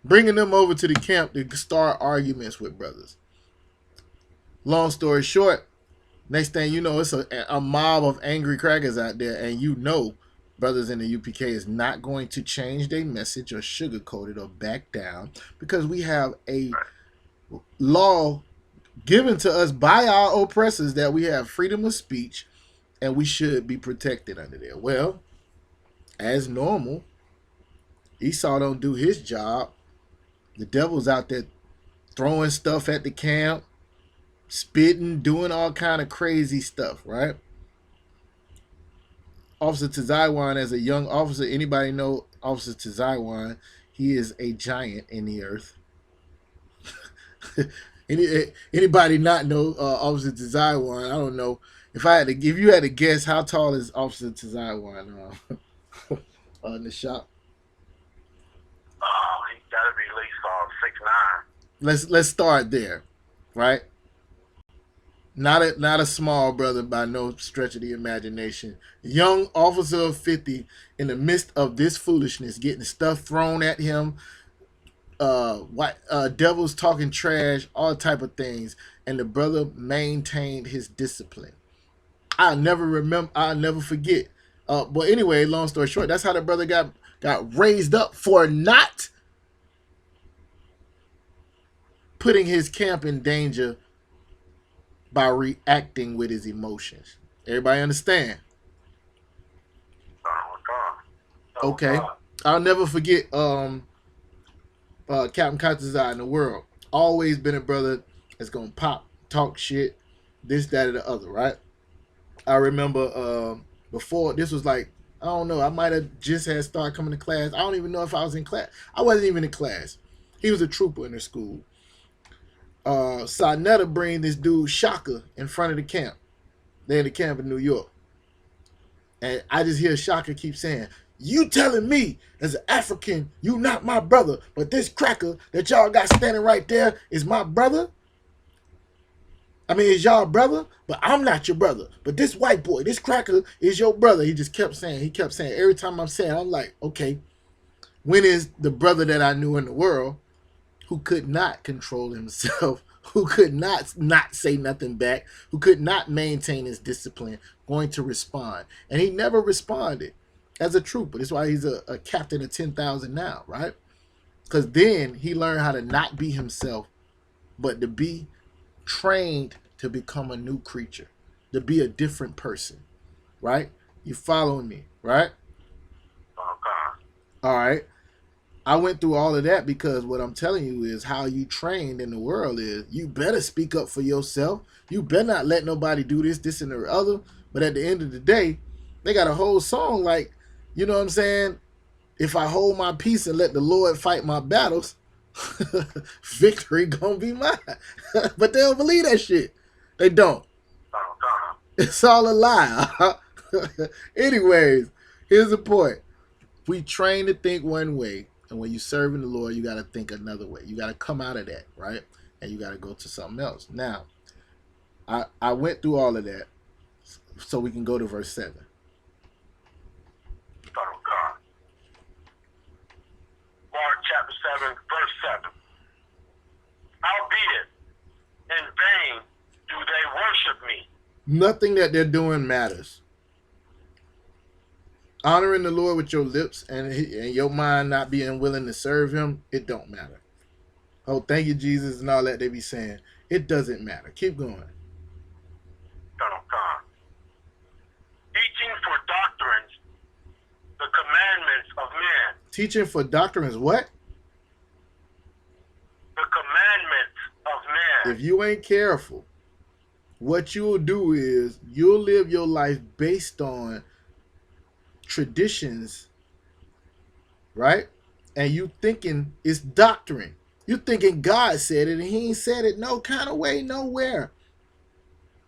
Bringing them over to the camp to start arguments with brothers. Long story short, next thing you know, it's a mob of angry crackers out there, and you know brothers in the UPK is not going to change their message or sugarcoat it or back down, because we have a law given to us by our oppressors that we have freedom of speech and we should be protected under there. Well, as normal, Esau don't do his job. The devil's out there throwing stuff at the camp, spitting, doing all kind of crazy stuff, right? Officer Tazaiwan, as a young officer, anybody know Officer Tazaiwan? He is a giant in the earth. Anybody not know Officer Tazaiwan? I don't know. If you had to guess, how tall is Officer Tazaiwan in the shop? He's got to be at least 6'9". Let's start there, right? Not a small brother by no stretch of the imagination. Young officer of 50 in the midst of this foolishness, getting stuff thrown at him, devils talking trash, all type of things, and the brother maintained his discipline. I'll never forget. But anyway, long story short, that's how the brother got raised up for not putting his camp in danger by reacting with his emotions. Everybody understand? Okay. I'll never forget Captain Katazai in the world. Always been a brother that's gonna talk shit, this, that, or the other, right? I remember before, this was like, I don't know, I might have just had started coming to class. I don't even know if I was in class. I wasn't even in class. He was a trooper in the school. Sarnetta bring this dude Shaka in front of the camp. They're in the camp in New York. And I just hear Shaka keep saying, you telling me as an African, you not my brother, but this cracker that y'all got standing right there is my brother? I mean, is y'all brother? But I'm not your brother. But this white boy, this cracker is your brother. He kept saying, every time I'm saying, I'm like, okay, when is the brother that I knew in the world who could not control himself, who could not say nothing back, who could not maintain his discipline, going to respond? And he never responded as a trooper. That's why he's a captain of 10,000 now, right? Because then he learned how to not be himself, but to be trained to become a new creature, to be a different person, right? You following me, right? All right. I went through all of that because what I'm telling you is how you trained in the world is you better speak up for yourself. You better not let nobody do this, and the other. But at the end of the day, they got a whole song like, you know what I'm saying? If I hold my peace and let the Lord fight my battles, victory gonna be mine. But they don't believe that shit. They don't. It's all a lie. Anyways, here's the point. We train to think one way. And when you're serving the Lord, you got to think another way. You got to come out of that, right? And you got to go to something else. Now, I went through all of that so we can go to verse 7. Mark chapter 7, verse 7. Howbeit, in vain do they worship me. Nothing that they're doing matters. Honoring the Lord with your lips and your mind not being willing to serve him, it don't matter. Oh, thank you, Jesus, and all that they be saying. It doesn't matter. Keep going. Teaching for doctrines the commandments of men. Teaching for doctrines what? The commandments of men. if you ain't careful, what you'll do is you'll live your life based on traditions, right? And you thinking it's doctrine. You thinking God said it and he ain't said it no kind of way, nowhere.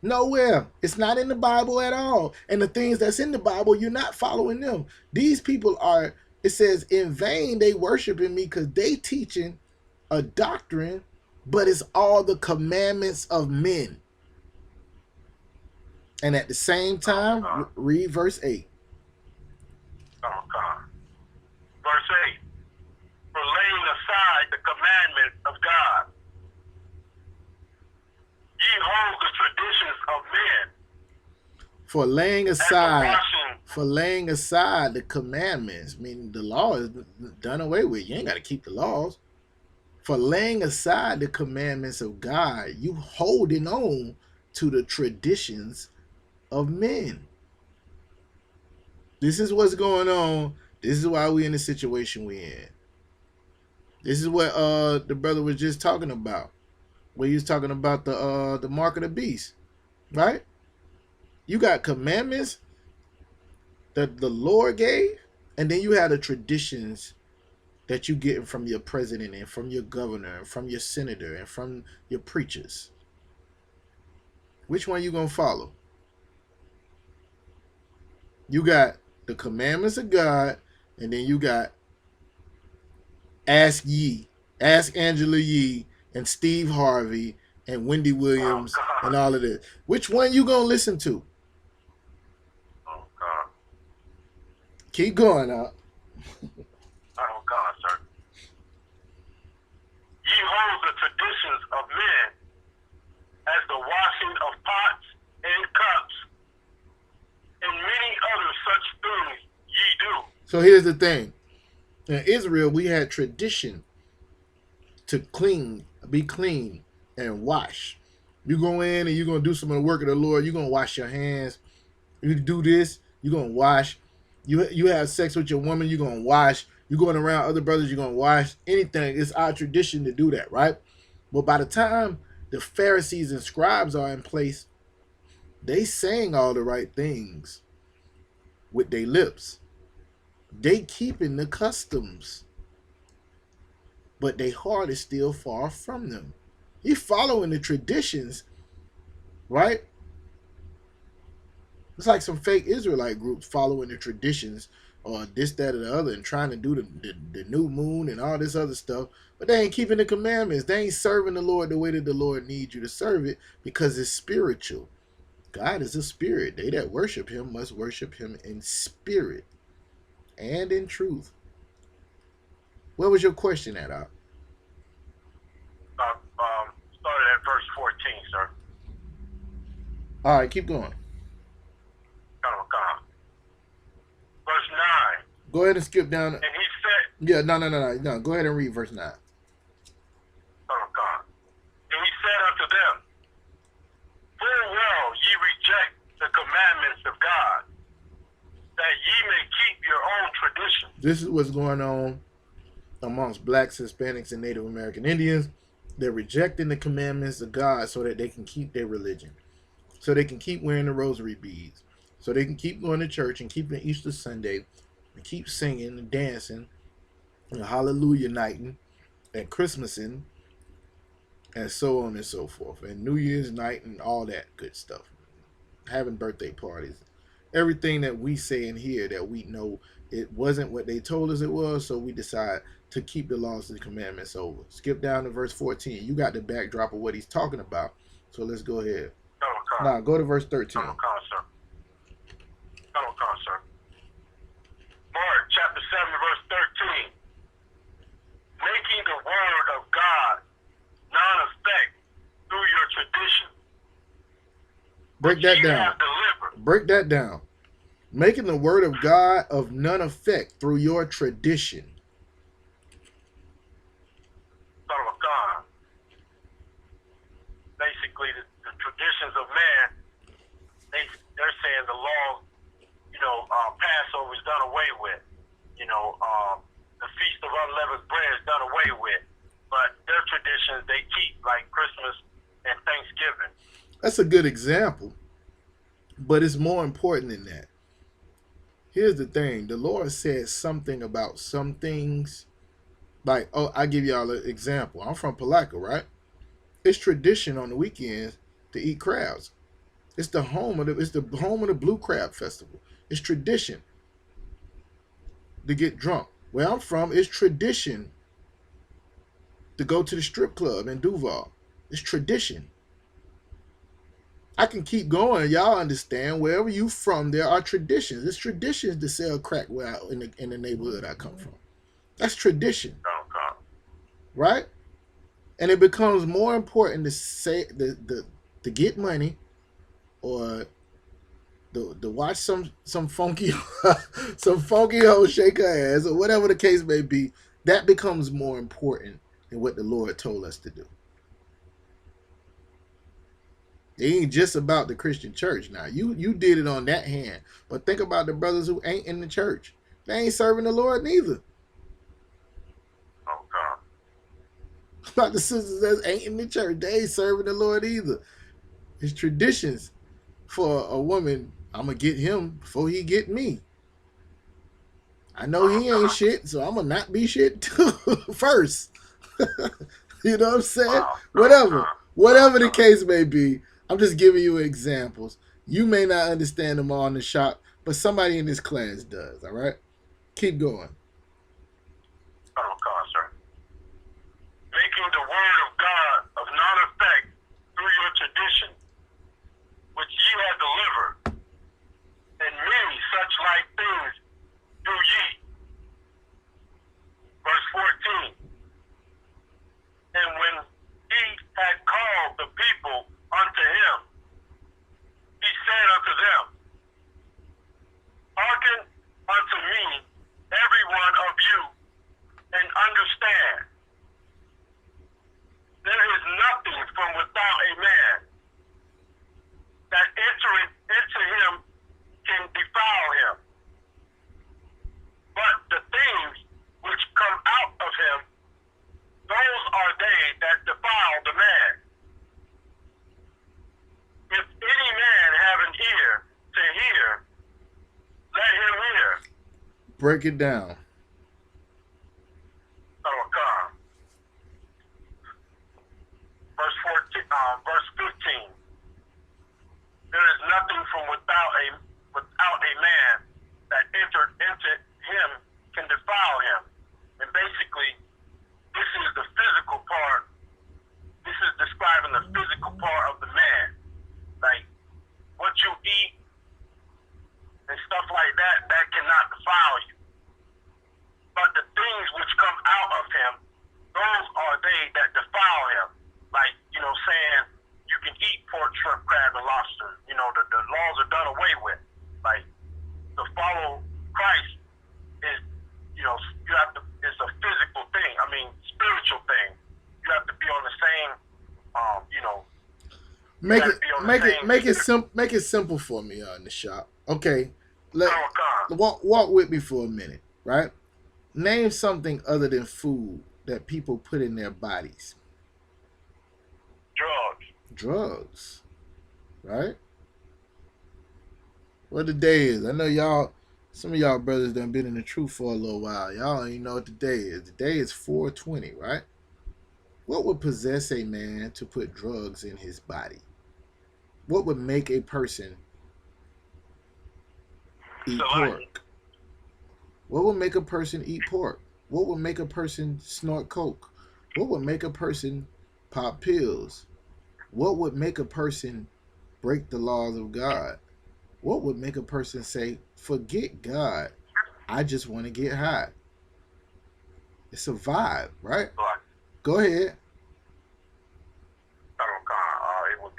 Nowhere. It's not in the Bible at all. And the things that's in the Bible, you're not following them. These people are, it says, in vain they worshiping me because they teaching a doctrine, but it's all the commandments of men. And at the same time, read verse 8. Oh, God. Verse 8. For laying aside the commandments of God, ye hold the traditions of men. For laying aside the commandments, meaning the law is done away with. You ain't got to keep the laws. For laying aside the commandments of God, you holding on to the traditions of men. This is what's going on. This is why we in the situation we in. This is what the brother was just talking about. Where he was talking about the mark of the beast, right? You got commandments that the Lord gave, and then you have the traditions that you get from your president and from your governor and from your senator and from your preachers. Which one you gonna follow? You got the commandments of God, and then you got Ask Angela Yee, and Steve Harvey, and Wendy Williams, and all of this. Which one you gonna listen to? Oh, God. Keep going up. Oh, God, sir. Ye hold the traditions of men as the washing of pots and cups, and many other such things ye do. So here's the thing. In Israel, we had tradition to be clean, and wash. You go in and you're going to do some of the work of the Lord. You're going to wash your hands. You do this, you're going to wash. You have sex with your woman, you're going to wash. You're going around other brothers, you're going to wash. Anything. It's our tradition to do that, right? But by the time the Pharisees and scribes are in place, they saying all the right things with their lips. They keeping the customs, but their heart is still far from them. You following the traditions, right? It's like some fake Israelite groups following the traditions or this, that, or the other and trying to do the new moon and all this other stuff, but they ain't keeping the commandments. They ain't serving the Lord the way that the Lord needs you to serve it because it's spiritual. God is a spirit. They that worship him must worship him in spirit and in truth. What was your question at, Op? Started at verse 14, sir. All right, keep going. Oh, God. Verse 9. Go ahead and skip down. And he said... Yeah, no. Go ahead and read verse 9. Oh, God. And he said unto them, full well ye reject the commandments of God, that ye may keep your own tradition. This is what's going on amongst blacks, Hispanics, and Native American Indians. They're rejecting the commandments of God so that they can keep their religion. So they can keep wearing the rosary beads. So they can keep going to church and keeping Easter Sunday and keep singing and dancing and hallelujah nighting and Christmasing and so on and so forth. And New Year's night and all that good stuff. Having birthday parties. Everything that we say in here that we know it wasn't what they told us it was, so we decide to keep the laws and the commandments over. Skip down to verse 14. You got the backdrop of what he's talking about. So let's go ahead. Now go to verse 13. Sir. Mark chapter 7, verse 13. Making the word of God non-effect through your tradition. Break that down. Break that down. Making the word of God of none effect through your tradition. Son of God. Basically, the traditions of man, they're saying the law, Passover is done away with. The Feast of Unleavened Bread is done away with. But their traditions they keep, like Christmas, and thanksgiving. That's a good example, but it's more important than that. Here's the thing. The Lord said something about some things. Like, oh, I give y'all an example. I'm from Palaca, right? It's tradition on the weekends to eat crabs. It's the home of the Blue Crab Festival. It's tradition to get drunk. Where I'm from, it's tradition to go to the strip club in Duval. It's tradition. I can keep going. Y'all understand. Wherever you from, there are traditions. It's traditions to sell crack in the neighborhood I come from. That's tradition, right? And it becomes more important to say to get money, or to watch some funky some funky hoe shake her ass, or whatever the case may be. That becomes more important than what the Lord told us to do. It ain't just about the Christian church. Now, you did it on that hand, but think about the brothers who ain't in the church. They ain't serving the Lord neither. Oh God. About the sisters that ain't in the church, they ain't serving the Lord either. It's traditions for a woman. I'm gonna get him before he get me. I know he ain't shit, so I'm gonna not be shit too first. You know what I'm saying? Whatever the case may be. I'm just giving you examples. You may not understand them all in the shop, but somebody in this class does, all right? Keep going. Oh God, sir. Making the word of God of none effect through your tradition, which ye have delivered, and many such like things do ye. Verse 14. And when he had called the people unto him, he said unto them, hearken unto me, every one of you, and understand. There is nothing from without a man that entereth into him can defile him. But the things which come out of him, those are they that defile the man. If any man have an ear to hear, let him hear. Break it down. Oh God. Verse 15. There is nothing from without a man that entered into him can defile him. And basically, this is the physical part. This is describing the physical part of the man. Like what you eat and stuff like that, that cannot defile you. But the things which come out of him, those are they that defile him. Like, saying you can eat pork, shrimp, crab, and lobster. The laws are done away with. Like, to follow Christ is, you have to, it's a physical thing. I mean, spiritual thing. You have to be on the same, Make it simple for me in the shop. Okay, walk with me for a minute, right? Name something other than food that people put in their bodies. Drugs, right? What the day is? I know some of y'all brothers done been in the truth for a little while. Y'all don't even know what the day is. The day is 4/20, right? What would possess a man to put drugs in his body? What would make a person eat pork? What would make a person eat pork? What would make a person snort coke? What would make a person pop pills? What would make a person break the laws of God? What would make a person say, forget God, I just want to get high? It's a vibe, right? Go ahead.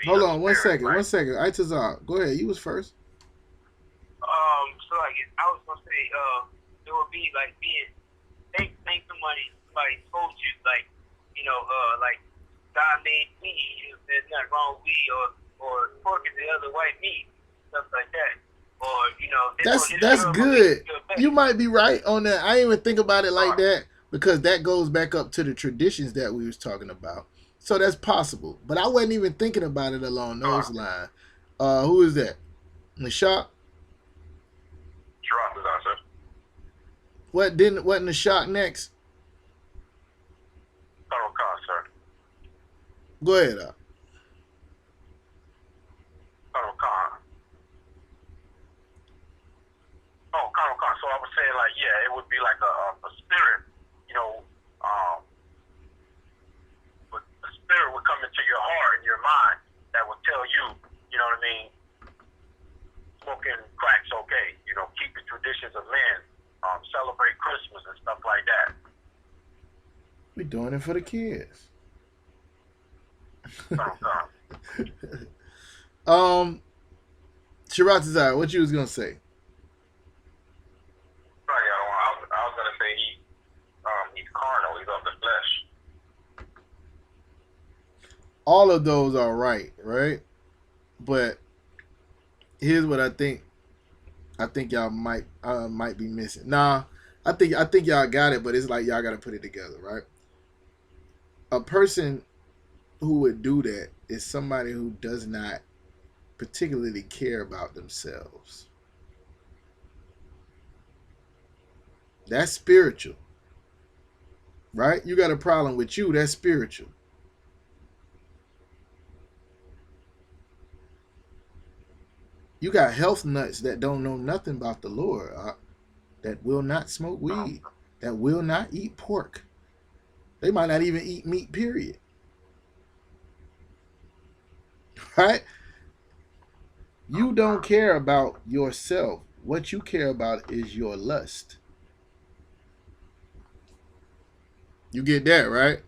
Hold on, one second. Itazar, go ahead. You was first. So I was gonna say, it would be like think somebody told you, like, like God made me, there's nothing wrong with me, or pork is the other white meat, stuff like that. Or, that's good. You might be right on that. I didn't even think about it like that, because that goes back up to the traditions that we was talking about. So that's possible. But I wasn't even thinking about it along those lines. Who is that? Nashak? Sure, sir. What Nashak next? Colonel Khan, sir. Go ahead. Colonel Khan. Oh, Colonel Khan. So I was saying, like, yeah, it would be like a spirit, you know, but a spirit would come into your heart and your mind that would tell you, you know what I mean, smoking crack's okay, you know, keep the traditions of men, celebrate Christmas and stuff like that. We're doing it for the kids. Shiratazar, what you was gonna say? I was gonna say he's carnal, he's of the flesh. All of those are right? But here's what I think. I think y'all might be missing. Nah, I think y'all got it, but it's like y'all got to put it together, right? A person who would do that is somebody who does not particularly care about themselves. That's spiritual, right? You got a problem with you, that's spiritual. You got health nuts that don't know nothing about the Lord, that will not smoke weed, that will not eat pork. They might not even eat meat, period. Right? You don't care about yourself. What you care about is your lust. You get that, right?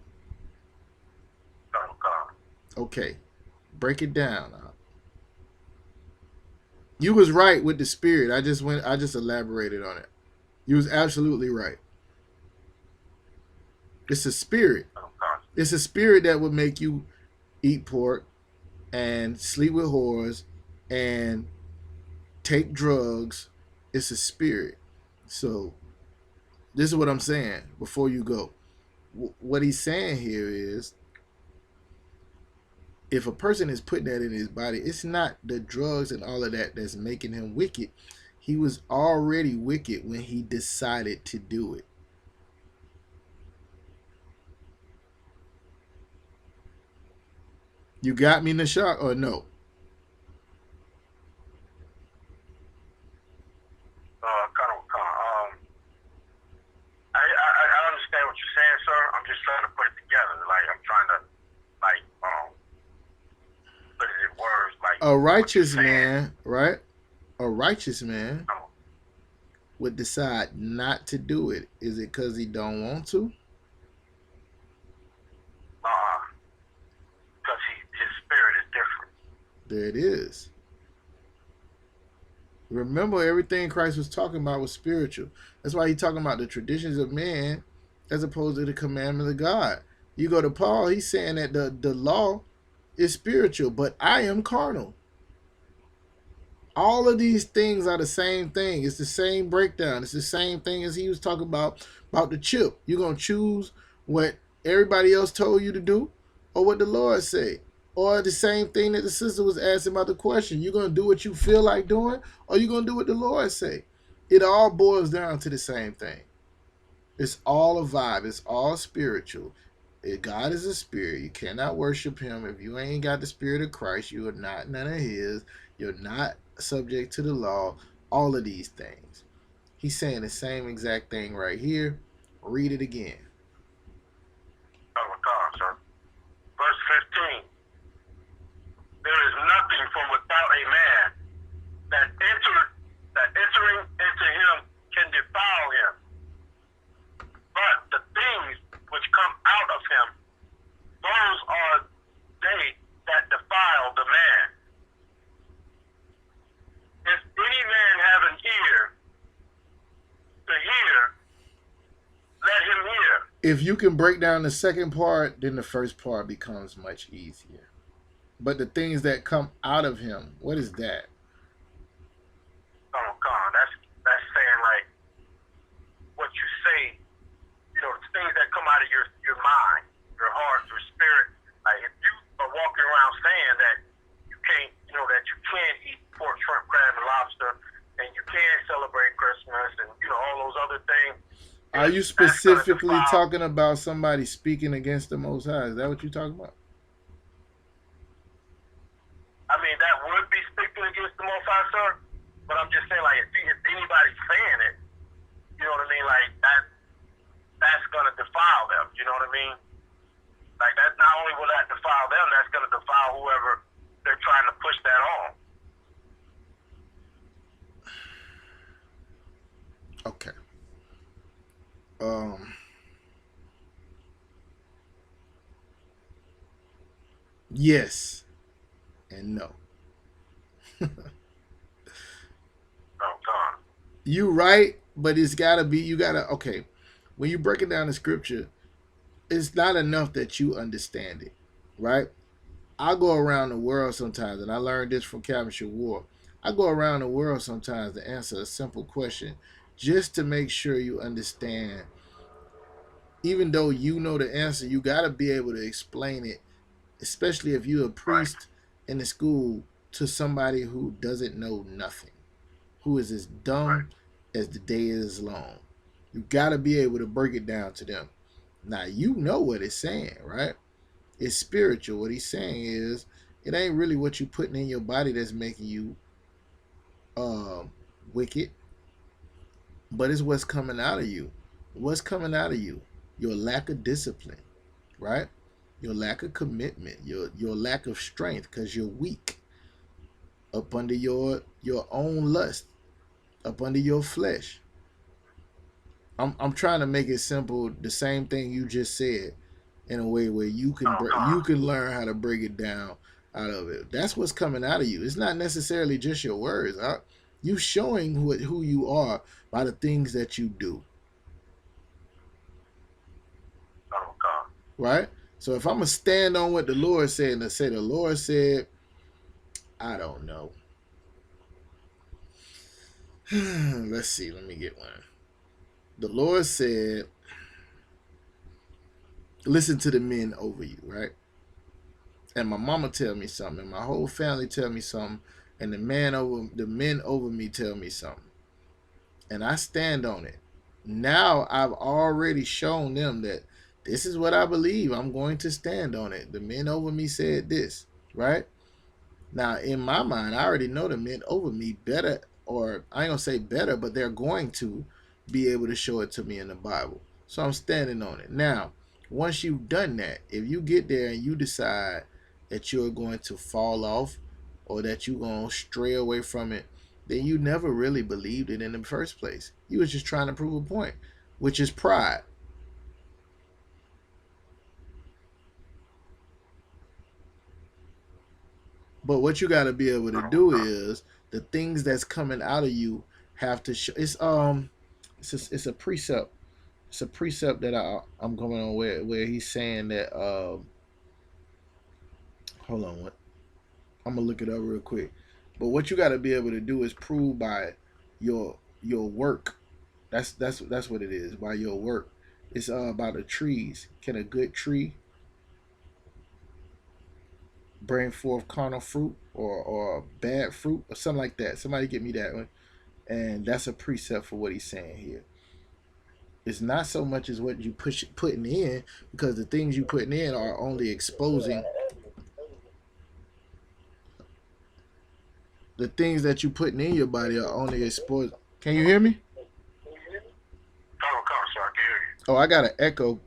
Okay. Break it down. You was right with the spirit. I just elaborated on it. You was absolutely right. It's a spirit. It's a spirit that would make you eat pork and sleep with whores and take drugs. It's a spirit. So this is what I'm saying before you go. What he's saying here is, if a person is putting that in his body, it's not the drugs and all of that that's making him wicked. He was already wicked when he decided to do it. You got me, Nashak, or no? I understand what you're saying, sir. I'm just trying to put it together. Like, I'm trying to, put it in words. Like, a righteous man, right? A righteous man would decide not to do it. Is it because he don't want to? Because his spirit is different. There it is. Remember, everything Christ was talking about was spiritual. That's why he's talking about the traditions of man as opposed to the commandments of God. You go to Paul, he's saying that the law is spiritual, but I am carnal. All of these things are the same thing. It's the same breakdown. It's the same thing as he was talking about the chip. You're going to choose what everybody else told you to do or what the Lord said. Or the same thing that the sister was asking about the question. You're going to do what you feel like doing, or you're going to do what the Lord say. It all boils down to the same thing. It's all a vibe. It's all spiritual. God is a spirit. You cannot worship him. If you ain't got the spirit of Christ, you are not none of his. You're not subject to the law. All of these things. He's saying the same exact thing right here. Read it again. Verse 15. There is nothing from without a man that entering into him can defile him. But the things which come out of him, those are they that defile the man. If any man have an ear to hear, let him hear. If you can break down the second part, then the first part becomes much easier. But the things that come out of him, what is that? Oh God, that's saying like what you say, you know, the things that come out of your mind, your heart, your spirit, like Are you that's gonna specifically defile. talking about somebody speaking against the Most High? Is that what you're talking about? I mean, that would be speaking against the Most High, sir. But I'm just saying, like, if anybody's saying it, you know what I mean? Like that's gonna defile them. You know what I mean? Like that. Not only will that defile them, that's gonna defile whoever they're trying to push that on. Okay. Yes and no. Oh God. You right, but it's gotta be. You gotta. Okay. When you break it down the scripture, it's not enough that you understand it, right? I go around the world sometimes, and I learned this from Cabinetry War. I go around the world sometimes to answer a simple question, just to make sure you understand. Even though you know the answer, you got to be able to explain it, especially if you're a priest in the school, to somebody who doesn't know nothing, who is as dumb as the day is long. You got to be able to break it down to them. Now, you know what it's saying, right? It's spiritual. What he's saying is, it ain't really what you putting in your body that's making you wicked, but it's what's coming out of you. What's coming out of you? Your lack of discipline, right? Your lack of commitment, your lack of strength, because you're weak up under your own lust, up under your flesh. I'm trying to make it simple. The same thing you just said, in a way where you can learn how to break it down out of it. That's what's coming out of you. It's not necessarily just your words. You showing who you are by the things that you do. Oh God. Right? So if I'm going to stand on what the Lord said and say the Lord said, I don't know. Let's see. Let me get one. The Lord said, listen to the men over you, right? And my mama tell me something, and my whole family tell me something, and the men over me tell me something. And I stand on it. Now I've already shown them that this is what I believe. I'm going to stand on it. The men over me said this, right? Now, in my mind, I already know the men over me better, or I ain't gonna say better, but they're going to be able to show it to me in the Bible. So I'm standing on it. Now, once you've done that, if you get there and you decide that you're going to fall off or that you're going to stray away from it, then you never really believed it in the first place. You was just trying to prove a point, which is pride. But what you got to be able to do is the things that's coming out of you have to show. It's a precept. It's a precept that I'm going on where he's saying that. Hold on, what? I'm gonna look it up real quick. But what you got to be able to do is prove by your work. That's what it is, by your work. It's about the trees. Can a good tree bring forth carnal fruit or bad fruit or something like that? Somebody get me that one. And that's a precept for what he's saying here. It's not so much as what you putting in, because the things you putting in are only exposing. The things that you putting in your body are only exposed. Can you hear me? Oh, come, sir. I can hear you. Oh, I got an echo.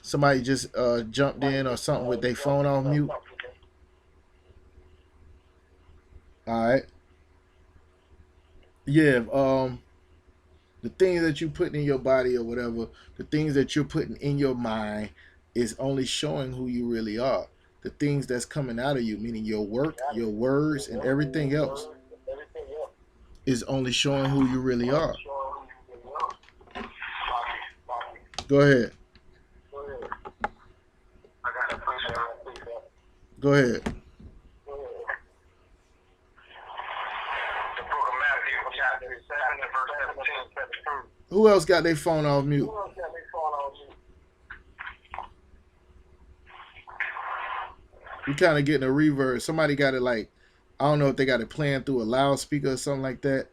Somebody just jumped in or something with their phone on mute. All right. Yeah. The things that you putting in your body or whatever, the things that you're putting in your mind is only showing who you really are. The things that's coming out of you, meaning your work, your words, and everything else, is only showing who you really are. Go ahead. Go ahead. The book of Matthew, chapter 7, verse 17. Who else got their phone off mute? You kind of getting a reverb. Somebody got it like, I don't know if they got it playing through a loudspeaker or something like that.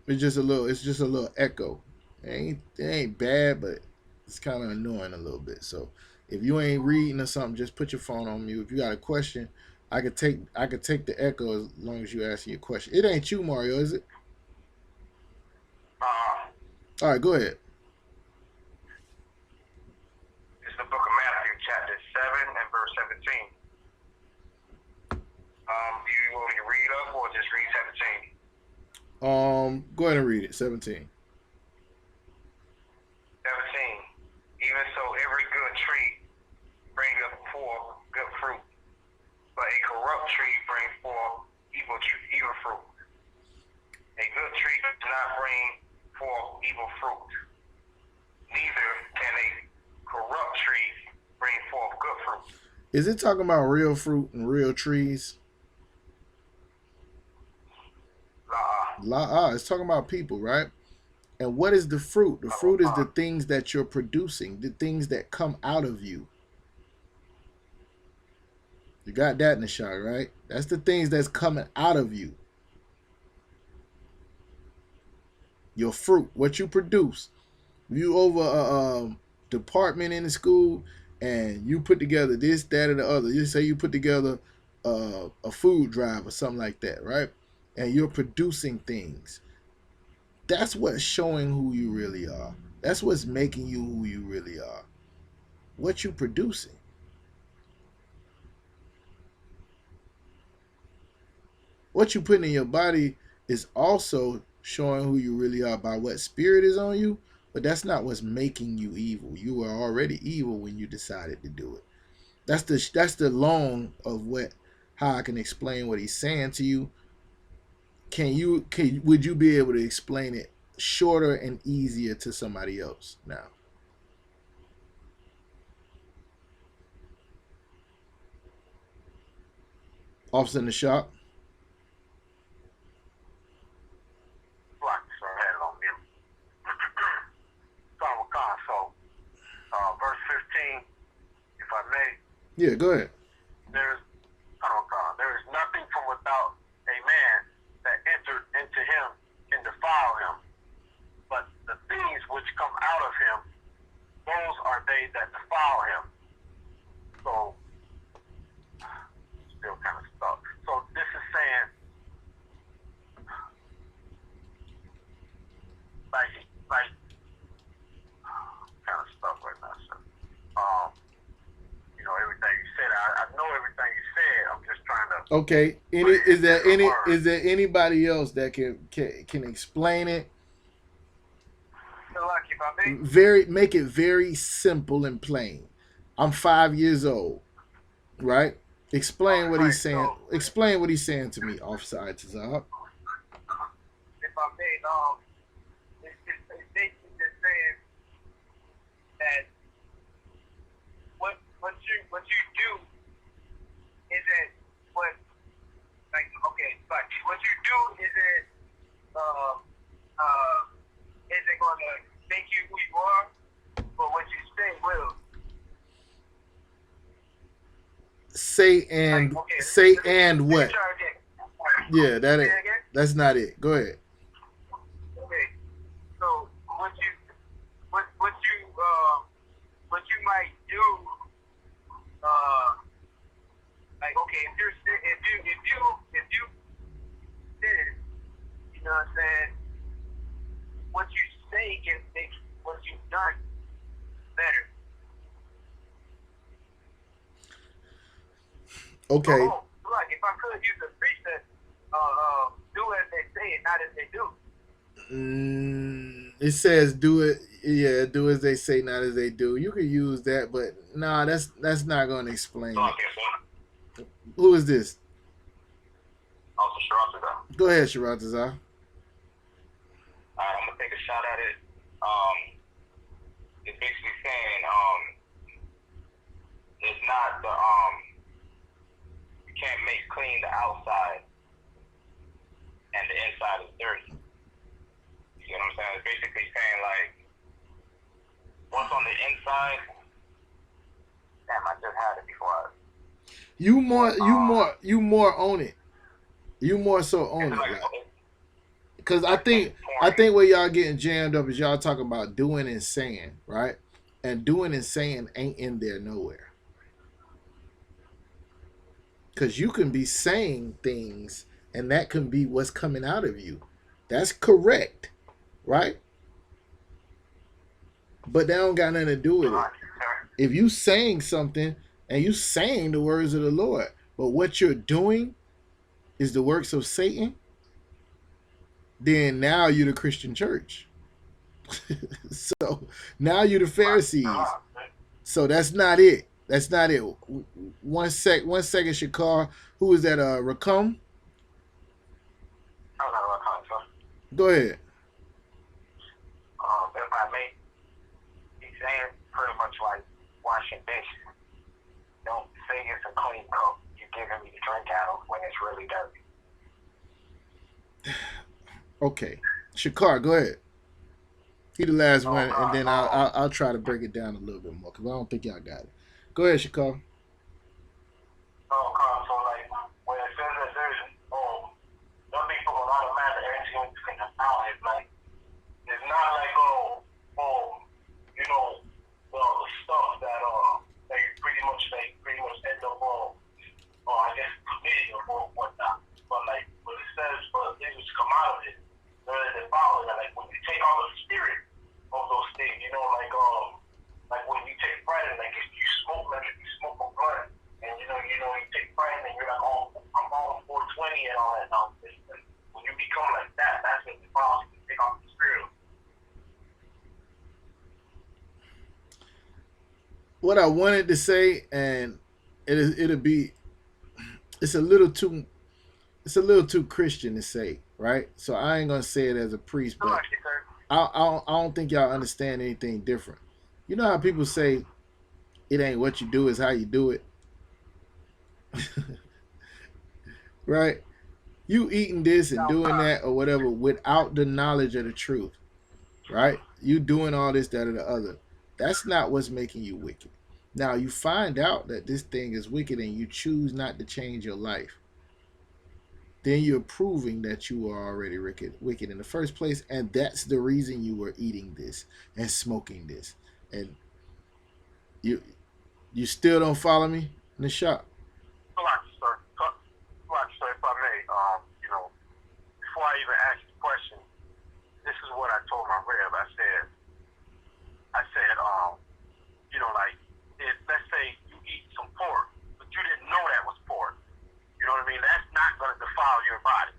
It's just a little echo. It ain't bad, but it's kind of annoying a little bit. So if you ain't reading or something, just put your phone on mute. If you got a question, I could take the echo as long as you asking your question. It ain't you, Mario, is it? All right, go ahead. It's the book of Matthew, chapter 7 and verse 17. Do you want me to read up or just read 17? Go ahead and read it. 17. 17. Even so, every good tree bringeth forth good fruit, but a corrupt tree brings forth evil fruit. A good tree does not bring forth evil fruit, neither can a corrupt tree bring forth good fruit. Is it talking about real fruit and real trees? It's talking about people, right? And what is the fruit? The fruit is the things that you're producing, the things that come out of you. You got that in the shot, right? That's the things that's coming out of you. Your fruit, what you produce. You over a department in the school and you put together this, that, or the other. You say you put together a food drive or something like that, right? And you're producing things. That's what's showing who you really are. That's what's making you who you really are. What you producing. What you putting in your body is also showing who you really are by what spirit is on you, but that's not what's making you evil. You were already evil when you decided to do it. That's the long of how I can explain what he's saying to you. Would you be able to explain it shorter and easier to somebody else now? Officer in the shop. Verse 15, if I may. Yeah, go ahead. There is nothing from without a man that entered into him can defile him, but the things which come out of him, those are they that defile him. So, still kind of stuck. So this is saying, like, kind of stuck right now, sir. Everything you said, I know everything you said. I'm just trying to. Okay. Is there anybody else that can explain it? Make it very simple and plain. I'm 5 years old, right? Explain what he's saying. Explain what he's saying to me, Officer Itazab. If I may, it's basically just saying that what you do isn't what you do isn't going to make you who you are, but what you say will. Say what? Yeah, that's not it. Go ahead. Okay, so what you might do, if you sin, you know what I'm saying? What you say can make what you've done better. Okay. Like if I could use a precept, do as they say and not as they do. It says do it. Yeah, do as they say, not as they do. You could use that, but nah, that's not going to explain it. Who is this? Go ahead, Sharatazar. I'm gonna take a shot at it. It's basically saying it's not the you can't make clean the outside and the inside is dirty. You know what I'm saying? It's basically saying like what's on the inside. Damn, I just had it before. You more own it. You more so own it. Like, because I think where y'all getting jammed up is y'all talking about doing and saying, right? And doing and saying ain't in there nowhere. Because you can be saying things, and that can be what's coming out of you. That's correct, right? But that don't got nothing to do with it. If you saying something and you saying the words of the Lord, but what you're doing is the works of Satan, then now you're the Christian church. So now you're the Pharisees. So that's not it. That's not it. One second, Shakar. Who is that? Racom? I'm not a sir. Go ahead. If I may, he's saying pretty much like washing dishes. Don't say it's a clean cup you're giving me to drink out of when it's really dirty. Okay, Shakar, go ahead. He the last one, and then I'll try to break it down a little bit more because I don't think y'all got it. Go ahead, Shakar. So like when it says that there's some people a lot of matter anything between the out, it's like it's not like the stuff that they pretty much end up I guess committing or whatnot. But like when it says for things to come out of it, they're defiling. Like when you take on the spirit of those things, like when you take pride in, like if you smoke a blunt, and you take pride in, and you're like, oh, I'm on 420 and all that nonsense. When you become like that, that's when the defiles. You take off the spirit. What I wanted to say, and it's a little too Christian to say, right? So I ain't gonna say it as a priest, but I don't think y'all understand anything different. You know how people say it ain't what you do, it's how you do it. Right? You eating this and doing that or whatever without the knowledge of the truth. Right? You doing all this, that, or the other. That's not what's making you wicked. Now you find out that this thing is wicked and you choose not to change your life. Then you're proving that you are already wicked in the first place, and that's the reason you were eating this and smoking this. And you still don't follow me in the shop. Sir, if I may, before I even ask the question, this is what I told my reb. I said, let's say you eat some pork, but you didn't know that was pork. You know what I mean? That's not going to defile your body.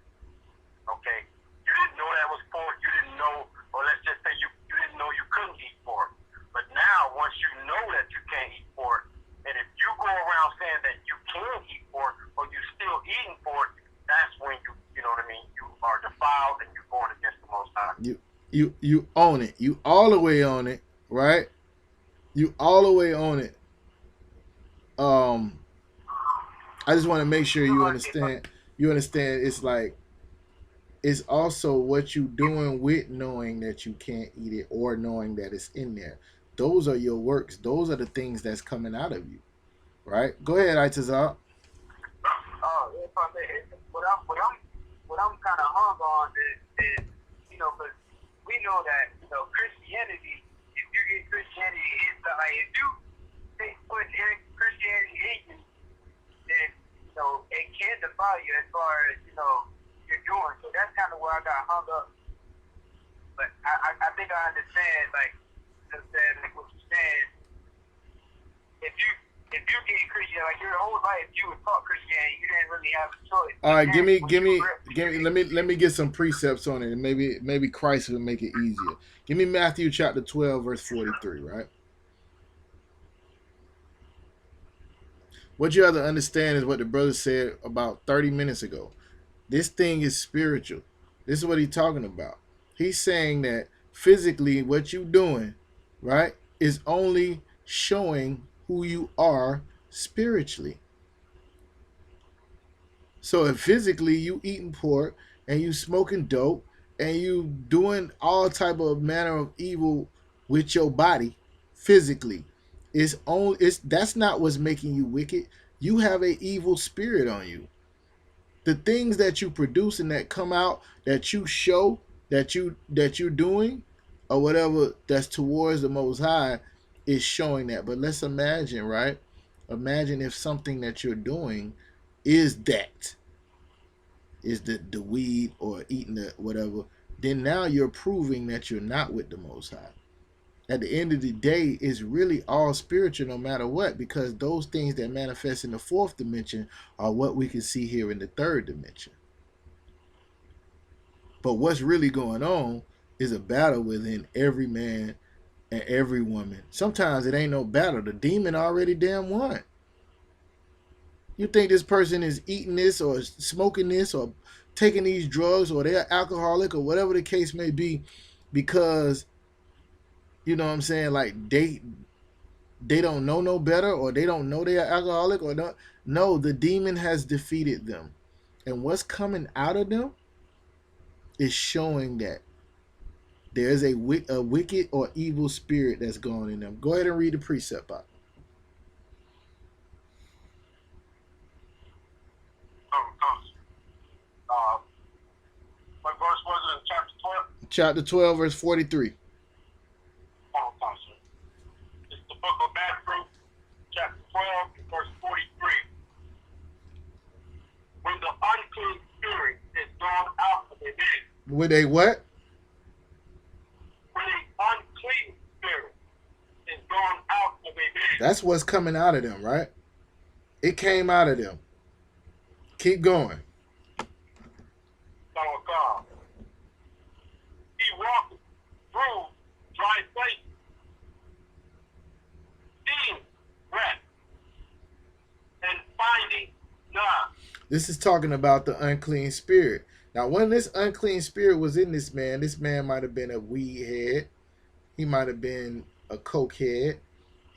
Okay? You didn't know that was pork. You didn't know, or let's just say you didn't know you couldn't eat pork. But now, once you know that you can't eat pork, and if you go around saying that you can eat pork, or you still eating pork, that's when you know what I mean? You are defiled and you're going against the Most High. You own it. You all the way on it, right? You all the way on it. I just want to make sure you understand. You understand? It's like it's also what you doing with knowing that you can't eat it or knowing that it's in there. Those are your works. Those are the things that's coming out of you, right? Go ahead, Itazal. If I may, what I'm kind of hung on is because we know that Christianity. If you get Christianity, it's like if you put Christianity in you, then it can defile you as far as you're doing. So that's kind of where I got hung up. But I think I understand like what you're saying. If you get Christian, like your whole life you were taught Christianity, you didn't really have a choice. All right, let me get some precepts on it, and maybe Christ will make it easier. Give me Matthew chapter 12, verse 43, right? What you have to understand is what the brother said about 30 minutes ago. This thing is spiritual. This is what he's talking about. He's saying that physically what you're doing, right, is only showing who you are spiritually. So if physically you eating pork and you smoking dope and you doing all type of manner of evil with your body physically, that's not what's making you wicked. You have an evil spirit on you. The things that you produce and that come out, that you show, that you're doing, or whatever that's towards the Most High, is showing that. But let's imagine, right? Imagine if something that you're doing is the weed or eating the whatever. Then now you're proving that you're not with the Most High. At the end of the day, it's really all spiritual no matter what, because those things that manifest in the fourth dimension are what we can see here in the third dimension. But what's really going on is a battle within every man and every woman. Sometimes it ain't no battle. The demon already damn won. You think this person is eating this or smoking this or taking these drugs or they're alcoholic or whatever the case may be because, you know what I'm saying, like they don't know no better, or they don't know they're alcoholic, or not. No, the demon has defeated them. And what's coming out of them is showing that there's a wicked or evil spirit that's gone in them. Go ahead and read the precept out. What verse was it in chapter 12? Chapter 12, verse 43. It's the book of Matthew, chapter 12, verse 43. When the unclean spirit is gone out of a man. With a what? When the unclean spirit is gone out of a man. That's what's coming out of them, right? It came out of them. Keep going. Son of God. He walked through dry places, seeing rest, and finding none. This is talking about the unclean spirit. Now, when this unclean spirit was in this man might have been a weed head. He might have been a coke head.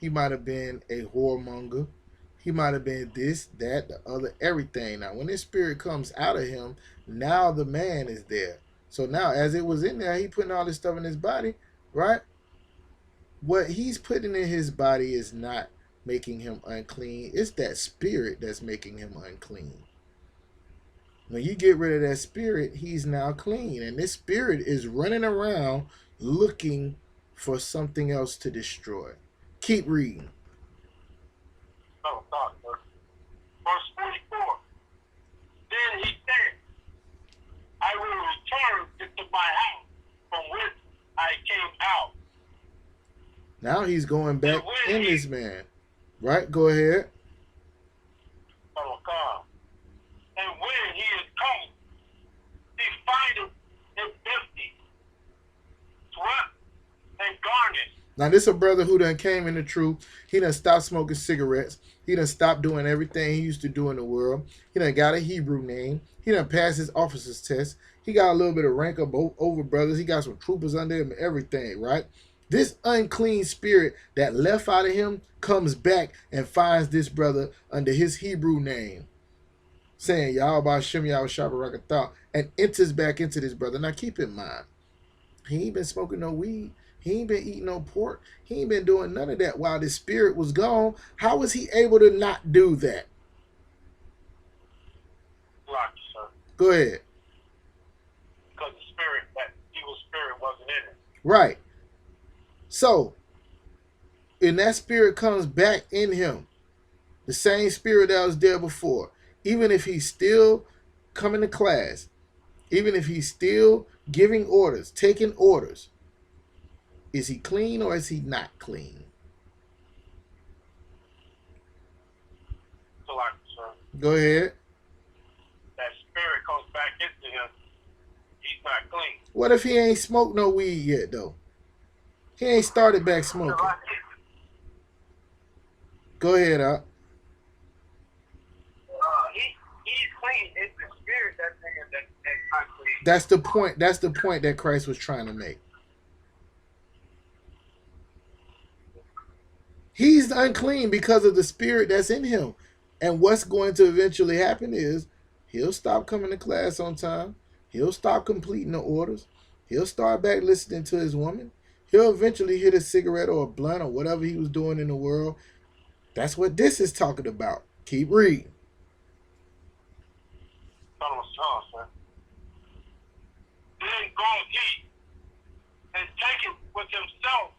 He might have been a whoremonger. He might have been this, that, the other, everything. Now, when this spirit comes out of him, now the man is there. So now, as it was in there, he putting all this stuff in his body, right? What he's putting in his body is not making him unclean. It's that spirit that's making him unclean. When you get rid of that spirit, he's now clean. And this spirit is running around looking for something else to destroy. Keep reading. Oh, God, verse 44. Then he said, I will return into my house from which I came out. Now he's going back in this man. Right? Go ahead. Oh, God. And when he is come, he findeth it empty, swept, and garnished. Now, this is a brother who done came in the truth. He done stopped smoking cigarettes. He done stopped doing everything he used to do in the world. He done got a Hebrew name. He done passed his officer's test. He got a little bit of rank up over brothers. He got some troopers under him and everything, right? This unclean spirit that left out of him comes back and finds this brother under his Hebrew name, saying, Yahweh Shem Yahweh Shabbarakatah, and enters back into this brother. Now, keep in mind, he ain't been smoking no weed. He ain't been eating no pork. He ain't been doing none of that while the spirit was gone. How was he able to not do that? Like, sir. Go ahead. Because the spirit, that evil spirit wasn't in it. Right. So, and that spirit comes back in him, the same spirit that was there before, even if he's still coming to class, even if he's still giving orders, taking orders, is he clean or is he not clean? So, like, sir, Go ahead. that spirit comes back into him. He's not clean. What if he ain't smoked no weed yet, though? He ain't started back smoking. Go ahead, Up. He's clean. It's the spirit that's in him that's unclean. That's the point. That's the point that Christ was trying to make. He's unclean because of the spirit that's in him. And what's going to eventually happen is he'll stop coming to class on time. He'll stop completing the orders. He'll start back listening to his woman. He'll eventually hit a cigarette or a blunt or whatever he was doing in the world. That's what this is talking about. Keep reading. So, Oh, sir. Then God, he has taken with himself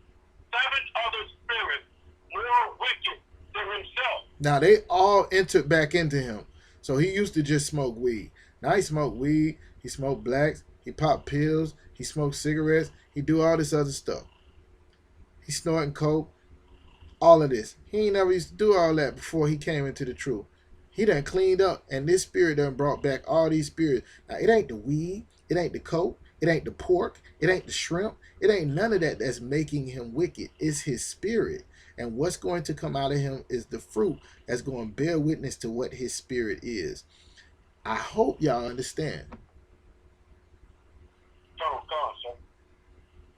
7 other spirits more wicked than himself. Now they all entered back into him. So he used to just smoke weed. Now he smoked weed. He smoked blacks. He popped pills. He smoked cigarettes. He do all this other stuff. He snorting coke. All of this. He ain't never used to do all that before he came into the truth. He done cleaned up, and this spirit done brought back all these spirits. Now it ain't the weed. It ain't the coke. It ain't the pork. It ain't the shrimp. It ain't none of that that's making him wicked. It's his spirit. And what's going to come out of him is the fruit that's going to bear witness to what his spirit is. I hope y'all understand. Oh, God, sir.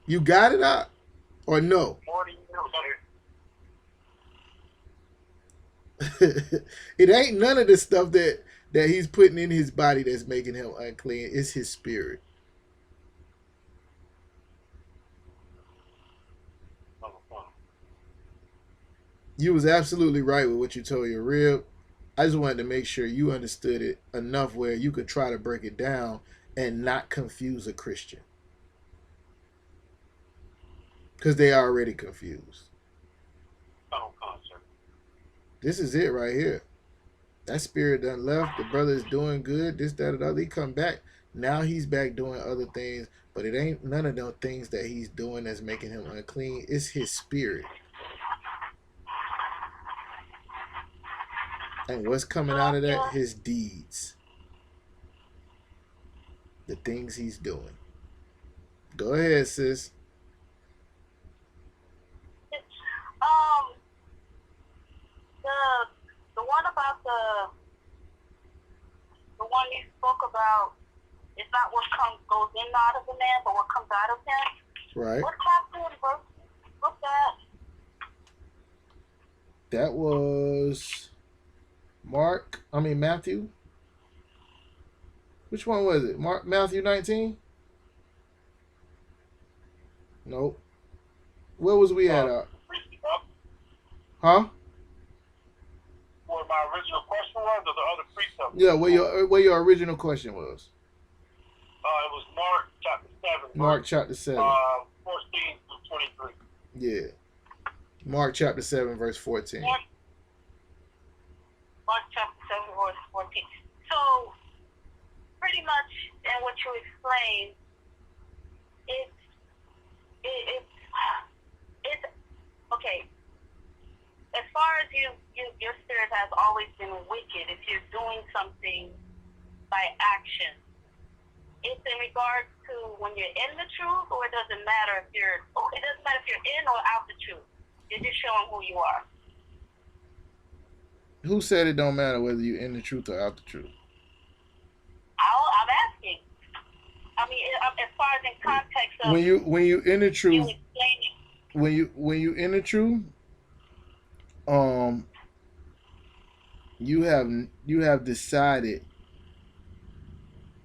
You got it out or no? More than you know, It ain't none of the stuff that he's putting in his body that's making him unclean. It's his spirit. You was absolutely right with what you told your rib. I just wanted to make sure you understood it enough where you could try to break it down and not confuse a Christian. Because they are already confused. Oh, God, sir. This is it right here. That spirit done left. The brother is doing good. This, that, and other. He come back. Now he's back doing other things. But it ain't none of those things that he's doing that's making him unclean. It's his spirit. And what's coming out of that? His deeds. The things he's doing. Go ahead, sis. The one about the one you spoke about, it's not what goes in and out of the man, but what comes out of him. Right. What chapter and verse? What's that? That was Matthew. Which one was it? Matthew 19? Nope. Where was we at? Huh? What my original question was, or the other precept? Yeah, where your original question was. It was Mark chapter 7. Mark chapter 7. 14 through 23. Yeah. Mark chapter 7, verse 14. Mark chapter 7, verse 14. So, pretty much, in what you explained, it's okay. As far as your spirit has always been wicked, if you're doing something by action, it's in regards to when you're in the truth, or it doesn't matter if you're in or out the truth. You're just showing who you are. Who said it don't matter whether you're in the truth or out the truth? I'm asking. I mean, as far as in context of when you in the truth, you explaining. when you in the truth, you have decided.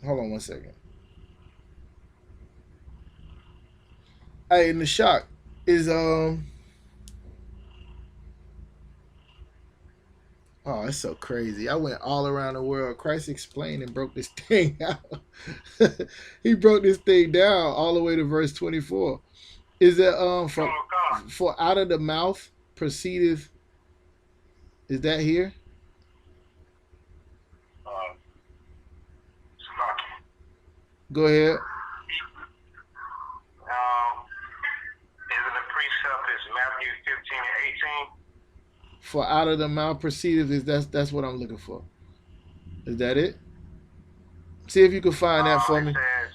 Hold on one second. Hey, and the shock is Oh, it's so crazy. I went all around the world. Christ explained and broke this thing out. He broke this thing down all the way to verse 24. Is that for out of the mouth proceedeth? Is that here? Go ahead. Isn't the precept is Matthew 15 and 18? For out of the mouth proceedeth, that's what I'm looking for. Is that it? See if you can find that for me. It says,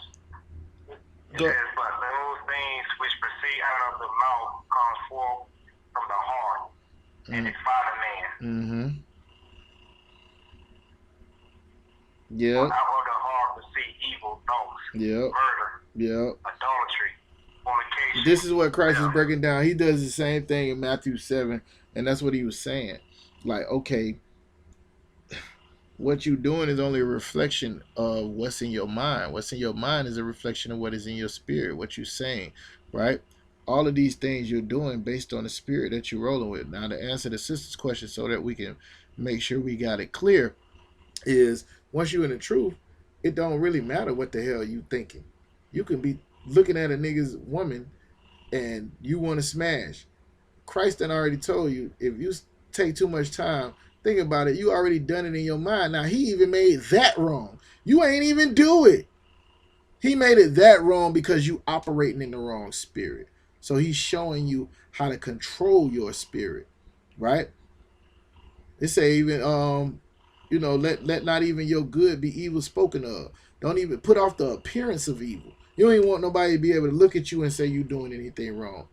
but those things which proceed out of the mouth come forth from the heart, and defile a man. Yeah. Out of the heart proceed evil thoughts, murder, adultery, fornication. This is what Christ is breaking down. He does the same thing in Matthew 7, and that's what he was saying. Like, okay, what you're doing is only a reflection of what's in your mind. What's in your mind is a reflection of what is in your spirit, what you're saying, right? All of these things you're doing based on the spirit that you're rolling with. Now, to answer the sister's question so that we can make sure we got it clear is once you're in the truth, it don't really matter what the hell you thinking. You can be looking at a nigga's woman and you want to smash. Christ done already told you, if you take too much time, think about it, you already done it in your mind. Now, he even made that wrong. You ain't even do it. He made it that wrong because you operating in the wrong spirit. So he's showing you how to control your spirit, right? It say even, let not even your good be evil spoken of. Don't even put off the appearance of evil. You don't even want nobody to be able to look at you and say you're doing anything wrong.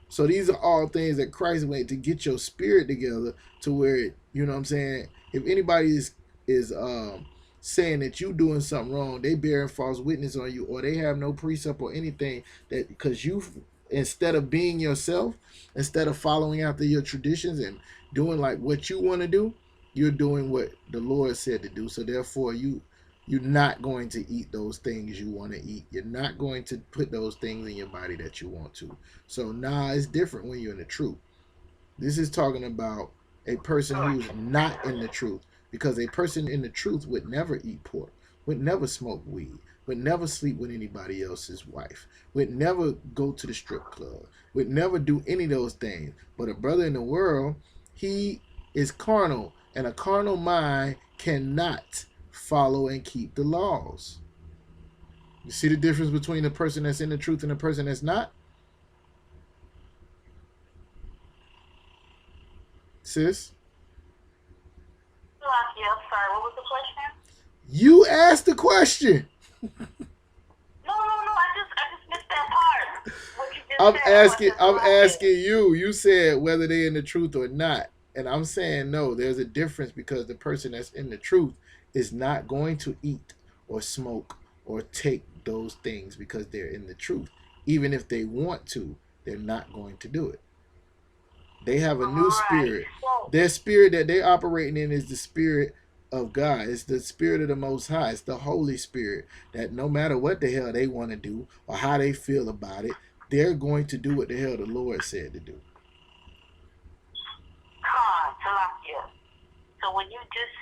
So these are all things that Christ made to get your spirit together to where, you know what I'm saying, if anybody is saying that you doing something wrong, they bearing false witness on you, or they have no precept or anything, that because you, instead of being yourself, instead of following after your traditions and doing like what you want to do, you're doing what the Lord said to do. So therefore you're not going to eat those things you want to eat. You're not going to put those things in your body that you want to. So it's different when you're in the truth. This is talking about a person who's not in the truth, because a person in the truth would never eat pork, would never smoke weed, would never sleep with anybody else's wife, would never go to the strip club, would never do any of those things. But a brother in the world, he is carnal, and a carnal mind cannot follow and keep the laws. You see the difference between the person that's in the truth and the person that's not? Sis? Yeah, I'm sorry. What was the question? You asked the question. No. I just missed that part. What you just I'm asking you. You said whether they're in the truth or not. And I'm saying no, there's a difference, because the person that's in the truth is not going to eat or smoke or take those things because they're in the truth. Even if they want to, they're not going to do it. They have a new spirit. Their spirit that they're operating in is the spirit of God. It's the spirit of the Most High. It's the Holy Spirit, that no matter what the hell they want to do or how they feel about it, they're going to do what the hell the Lord said to do. So when you just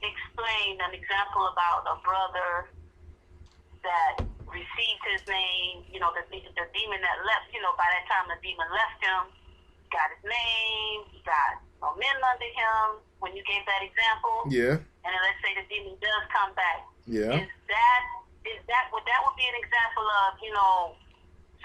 explained an example about a brother that received his name, the demon that left, by that time the demon left him, got his name, he got men under him, when you gave that example. Yeah. And then let's say the demon does come back. Yeah. Would that be an example of,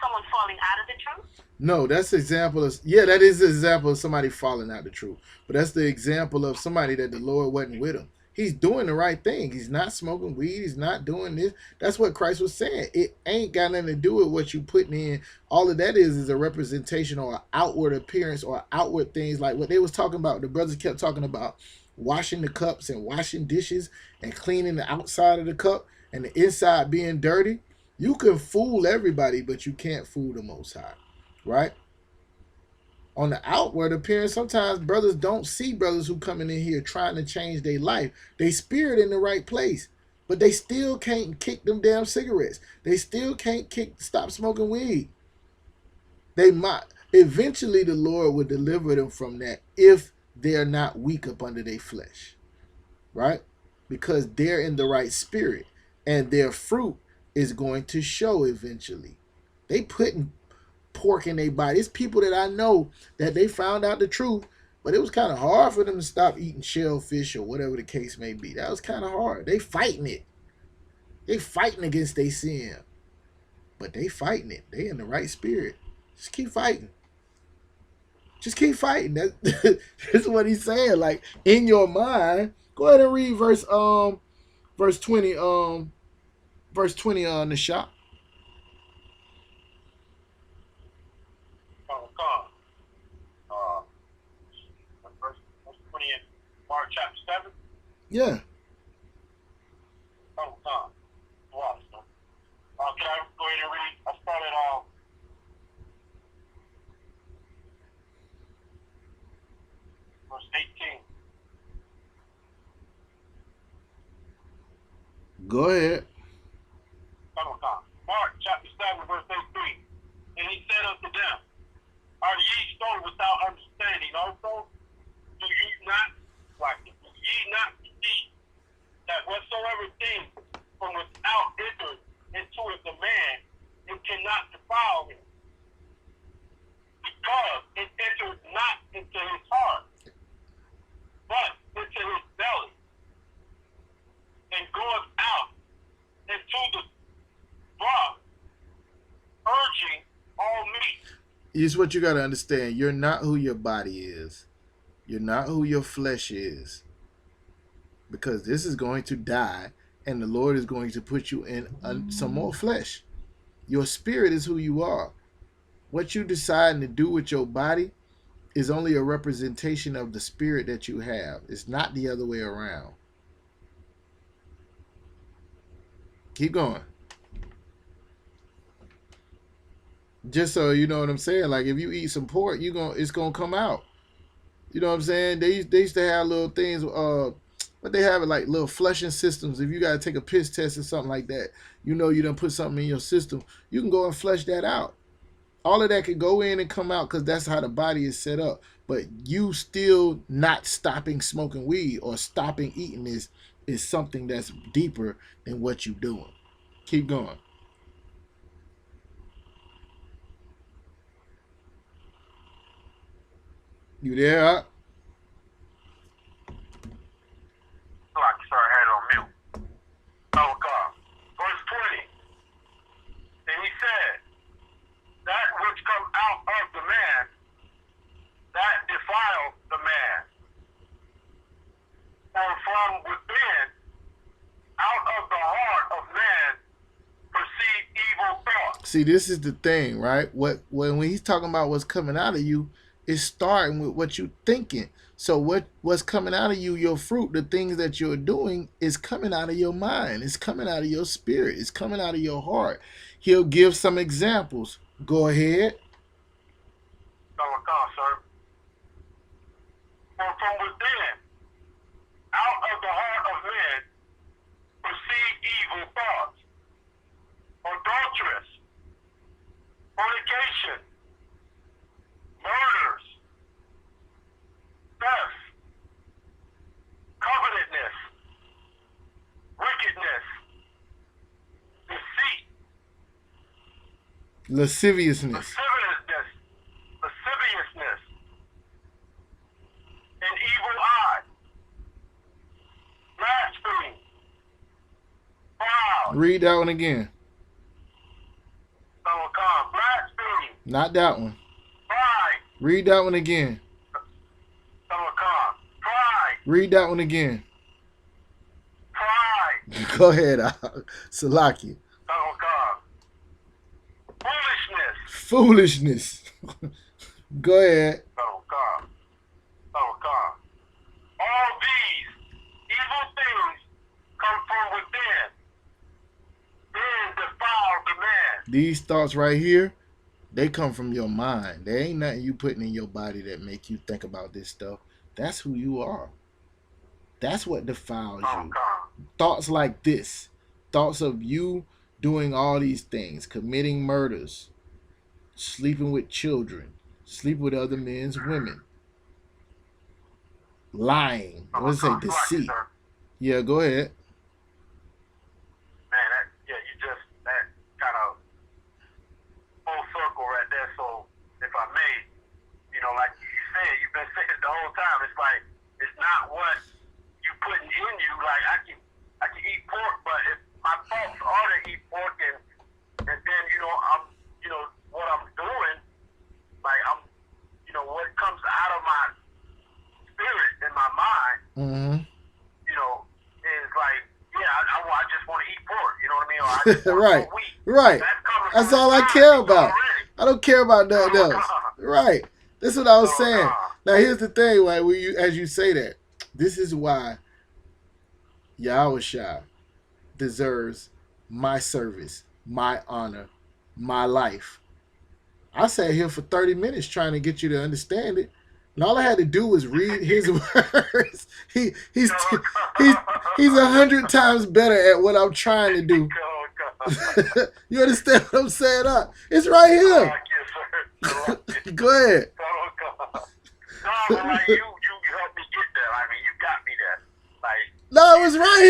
someone falling out of the truth? No, that's an example of, that is an example of somebody falling out of the truth. But that's the example of somebody that the Lord wasn't with him. He's doing the right thing. He's not smoking weed. He's not doing this. That's what Christ was saying. It ain't got nothing to do with what you putting in. All of that is a representation or an outward appearance or outward things, like what they was talking about. The brothers kept talking about washing the cups and washing dishes and cleaning the outside of the cup and the inside being dirty. You can fool everybody, but you can't fool the Most High, right? On the outward appearance, sometimes brothers don't see brothers who coming in here trying to change their life. They spirit in the right place, but they still can't kick them damn cigarettes. They still can't stop smoking weed. They might. Eventually, the Lord will deliver them from that if they're not weak up under their flesh, right? Because they're in the right spirit, and their fruit is going to show eventually. They putting pork in their body. It's people that I know that they found out the truth, but it was kind of hard for them to stop eating shellfish or whatever the case may be. That was kind of hard. They fighting it. They fighting against their sin, but they fighting it. They in the right spirit. Just keep fighting. Just keep fighting. That's what he's saying. Like, in your mind, go ahead and read verse 20 on the shop. Verse 20 in Mark chapter 7. Yeah. Can I go ahead and read? I started verse 18. Go ahead. Mark chapter 7, verse 18. And he said unto them, are ye so without understanding also? Do ye not see that whatsoever things It's what you got to understand. You're not who your body is. You're not who your flesh is. Because this is going to die, and the Lord is going to put you in some more flesh. Your spirit is who you are. What you decide to do with your body is only a representation of the spirit that you have. It's not the other way around. Keep going. Just so you know what I'm saying. Like if you eat some pork, it's gonna come out. You know what I'm saying? They used to have little things. But they have it like little flushing systems. If you gotta take a piss test or something like that, you know you done put something in your system. You can go and flush that out. All of that can go in and come out because that's how the body is set up. But you still not stopping smoking weed or stopping eating is something that's deeper than what you're doing. Keep going. You there? Huh? Sorry, I had it on mute. Oh, God. Verse 20. And he said, that which come out of the man, that defiles the man. For from within, out of the heart of man, proceed evil thoughts. See, this is the thing, right? When he's talking about what's coming out of you, it's starting with what you're thinking. So what's coming out of you, your fruit, the things that you're doing, is coming out of your mind. It's coming out of your spirit. It's coming out of your heart. He'll give some examples. Go ahead. Sir. For from within, out of the heart of men, proceed evil thoughts, adulterous, fornication, murders, theft, covetousness, wickedness, deceit, Lasciviousness. lasciviousness, an evil eye, blasphemy, pride, Read that one again. blasphemy, Not that one. pride, Read that one again. pride, Read that one again. pride, Go ahead, Salaki. foolishness, Foolishness. Go ahead. All these evil things come from within, then defile the man. These thoughts right here, they come from your mind. There ain't nothing you putting in your body that make you think about this stuff. That's who you are. That's what defiles you. Thoughts like this. Thoughts of you doing all these things. Committing murders. Sleeping with children. Sleeping with other men's women. Lying. I would say deceit. Yeah, go ahead. Man, you just, that kind of full circle right there. So, if I may, like you said, you've been saying it the whole time. It's like, it's not what you putting in you. Like, I can eat pork, but if my thoughts are to eat pork, and then, I'm, what I'm doing, like, I'm, what comes out of my spirit and my mind, is like, I just want to eat pork, you know what I mean? Or I just want Right, wheat. right. That's all I care about. I don't care about nothing else. Right. That's what I was saying. Now here's the thing, right? As you say that, this is why Yahushua deserves my service, my honor, my life. I sat here for 30 minutes trying to get you to understand it. And all I had to do was read his words. He's 100 times better at what I'm trying to do. You understand what I'm saying? It's right here. Go ahead. You helped me get there. I mean, you got me there. No, it was right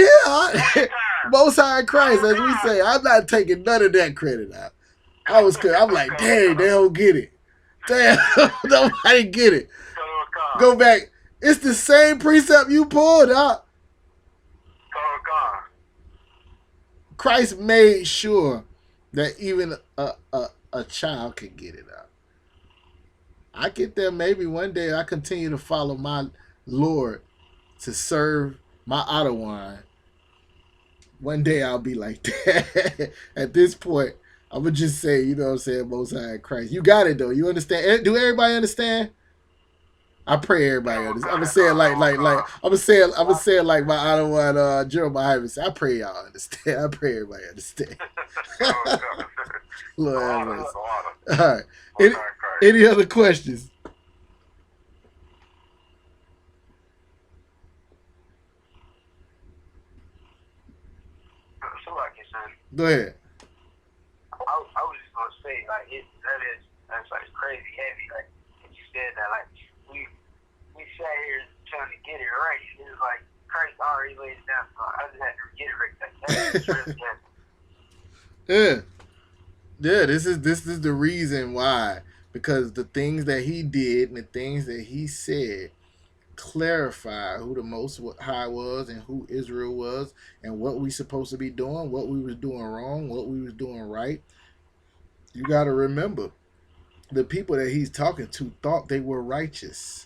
here. Most High Christ, as we say. I'm not taking none of that credit out. I'm like, dang, they don't get it. Damn, nobody get it. Go back. It's the same precept you pulled out. Christ made sure that even a child could get it out. I get there maybe one day. I continue to follow my Lord to serve my Ottawa. One day I'll be like that. At this point, I'm gonna just say, you know what I'm saying, Most High in Christ. You got it though. You understand? Do everybody understand? I pray everybody understands. I'm gonna say it I'm gonna say it like my Ottawa Jeremiah would say. I pray y'all understand. I pray everybody understand. Lord have mercy. All right. Any other questions? So like you said, Go ahead. I was just gonna say like that's like crazy heavy. Like you said that like we sat here trying to get it right. It was like Christ already laid it down, so I just had to get it right. That's really heavy. Yeah. This is the reason why. Because the things that he did and the things that he said clarify who the Most High was and who Israel was and what we supposed to be doing, what we was doing wrong, what we was doing right. You got to remember, the people that he's talking to thought they were righteous.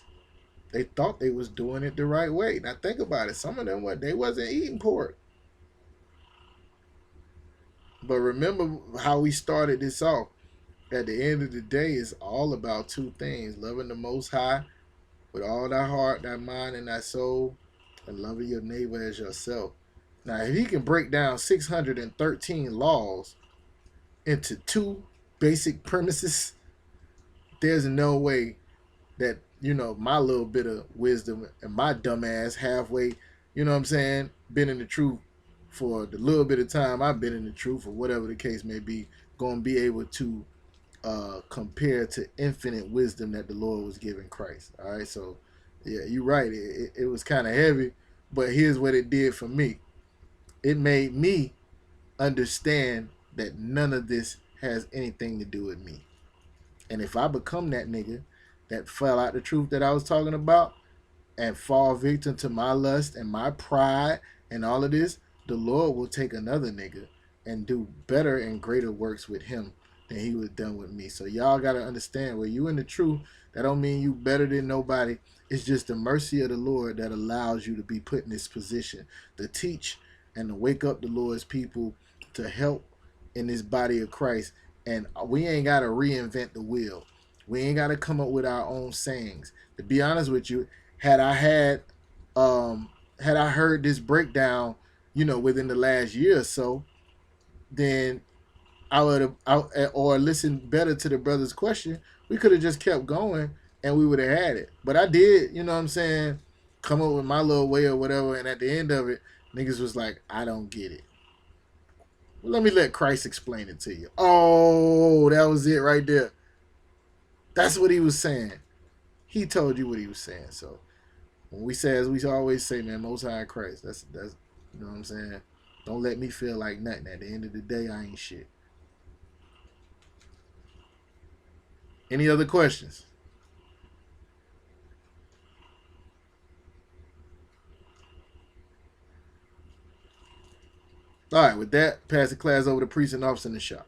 They thought they was doing it the right way. Now think about it. Some of them they wasn't eating pork. But remember how we started this off. At the end of the day, it's all about two things: loving the Most High with all thy heart, thy mind, and thy soul, and loving your neighbor as yourself. Now, if he can break down 613 laws into two basic premises, there's no way that, my little bit of wisdom and my dumb ass halfway, you know what I'm saying, been in the truth for the little bit of time I've been in the truth, or whatever the case may be, going to be able to compare to infinite wisdom that the Lord was giving Christ. All right, so yeah, you're right. It was kind of heavy, but here's what it did for me. It made me understand that none of this has anything to do with me. And if I become that nigga that fell out the truth that I was talking about and fall victim to my lust and my pride and all of this, the Lord will take another nigga and do better and greater works with him than he was done with me. So y'all got to understand, when you in the truth, that don't mean you better than nobody. It's just the mercy of the Lord that allows you to be put in this position to teach and to wake up the Lord's people, to help in this body of Christ. And we ain't got to reinvent the wheel. We ain't got to come up with our own sayings. To be honest with you, had I heard this breakdown, within the last year or so, then I would have, or listened better to the brother's question. We could have just kept going and we would have had it. But I did, you know what I'm saying, come up with my little way or whatever. And at the end of it, niggas was like, I don't get it. Well, let me let Christ explain it to you. Oh, that was it right there. That's what he was saying. He told you what he was saying. So when we say, as we always say, man, Most High in Christ, that's you know what I'm saying? Don't let me feel like nothing. At the end of the day, I ain't shit. Any other questions? All right, with that, pass the class over to Priest and Officer in the shop.